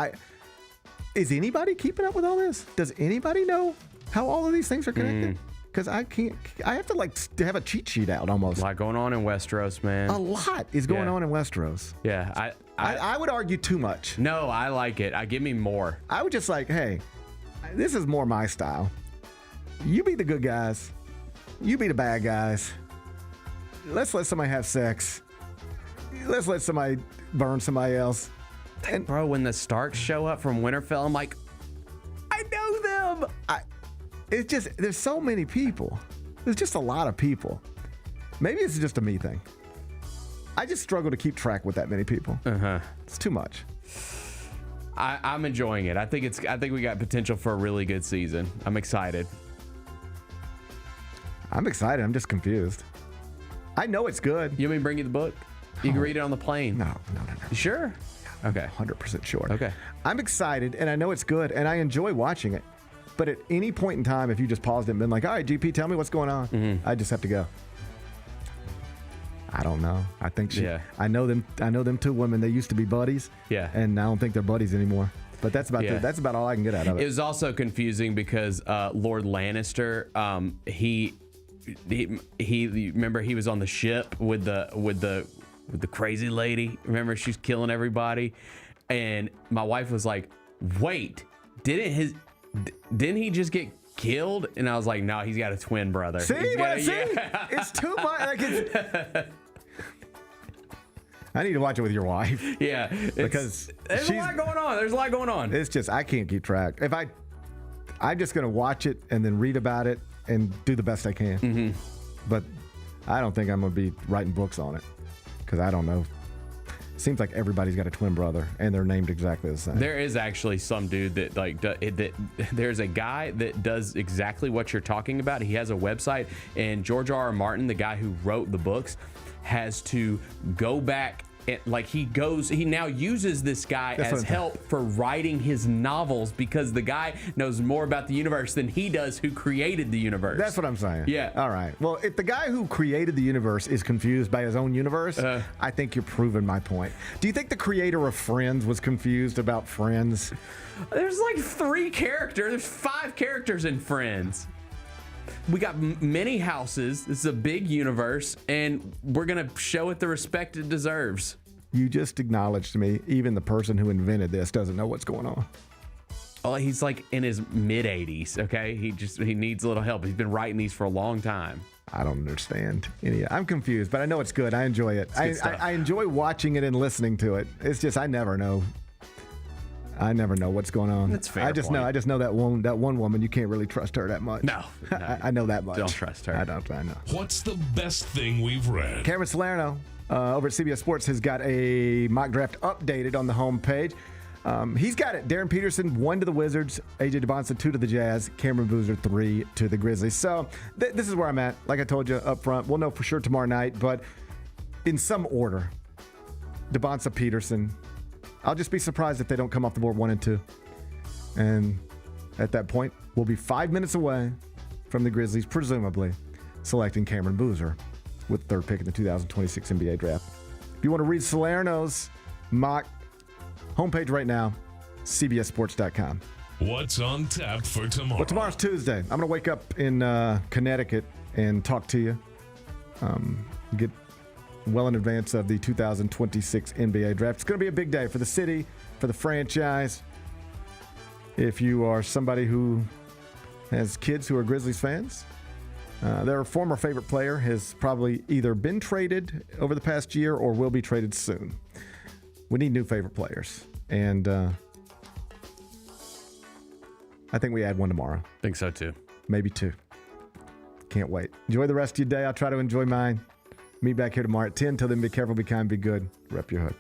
is anybody keeping up with all this? Does anybody know how all of these things are connected? Because I can't. I have to have a cheat sheet out almost. A lot going on in Westeros, man. A lot is going on in Westeros. Yeah, I would argue too much. No, I like it. Give me more. I would just like, hey, this is more my style. You be the good guys. You be the bad guys. Let's let somebody have sex. Let's let somebody burn somebody else. And bro, when the Starks show up from Winterfell, I'm like, I know them. It's just, there's so many people. There's just a lot of people. Maybe it's just a me thing. I just struggle to keep track with that many people. It's too much. I'm enjoying it. I think we got potential for a really good season. I'm excited. I'm excited. I'm just confused. I know it's good. You want me to bring you the book? You can read it on the plane. No. You sure? Okay. 100% sure. Okay. I'm excited, and I know it's good, and I enjoy watching it. But at any point in time, if you just paused it and been like, all right, GP, tell me what's going on, I just have to go. I don't know. I think I know them two women. They used to be buddies. Yeah. And I don't think they're buddies anymore. But that's about all I can get out of it. It was also confusing because Lord Lannister, he remember he was on the ship with the crazy lady. Remember, she's killing everybody, and my wife was like, wait, didn't he just get killed? And I was like, no, he's got a twin brother. See? Yeah. It's too much. Like I need to watch it with your wife. Yeah. Because there's a lot going on. There's a lot going on. It's just, I can't keep track. I'm just going to watch it and then read about it and do the best I can. Mm-hmm. But I don't think I'm going to be writing books on it because I don't know. Seems like everybody's got a twin brother and they're named exactly the same. There is actually some dude that there's a guy that does exactly what you're talking about. He has a website, and George R.R. Martin, the guy who wrote the books, has to go back. He now uses this guy as help for writing his novels because the guy knows more about the universe than he does who created the universe. That's what I'm saying. Yeah. All right. Well, if the guy who created the universe is confused by his own universe, I think you're proving my point. Do you think the creator of Friends was confused about Friends? There's like 3 characters. There's 5 characters in Friends. We got many houses. This is a big universe, and we're going to show it the respect it deserves. You just acknowledged to me, even the person who invented this doesn't know what's going on. Oh, he's like in his mid-80s, okay? He needs a little help. He's been writing these for a long time. I don't understand any of it. I'm confused, but I know it's good. I enjoy it. I enjoy watching it and listening to it. It's just I never know. I never know what's going on. That's fair. I just know that one woman. You can't really trust her that much. No. I know that much. Don't trust her. I know. What's the best thing we've read? Cameron Salerno over at CBS Sports has got a mock draft updated on the homepage. He's got it. Darren Peterson 1 to the Wizards, AJ DeBonsa 2 to the Jazz, Cameron Boozer 3 to the Grizzlies. So this is where I'm at. Like I told you up front, we'll know for sure tomorrow night, but in some order, DeBonsa, Peterson. I'll just be surprised if they don't come off the board 1 and 2. And at that point, we'll be 5 minutes away from the Grizzlies, presumably selecting Cameron Boozer with the 3rd pick in the 2026 NBA draft. If you want to read Salerno's mock homepage right now, cbssports.com. What's on tap for tomorrow? Well, tomorrow's Tuesday. I'm going to wake up in Connecticut and talk to you. Get well in advance of the 2026 NBA draft. It's going to be a big day for the city, for the franchise. If you are somebody who has kids who are Grizzlies fans, their former favorite player has probably either been traded over the past year or will be traded soon. We need new favorite players. And I think we add one tomorrow. Think so too. Maybe 2. Can't wait. Enjoy the rest of your day. I'll try to enjoy mine. Meet back here tomorrow at 10. Till then, be careful, be kind, be good. Rep your hood.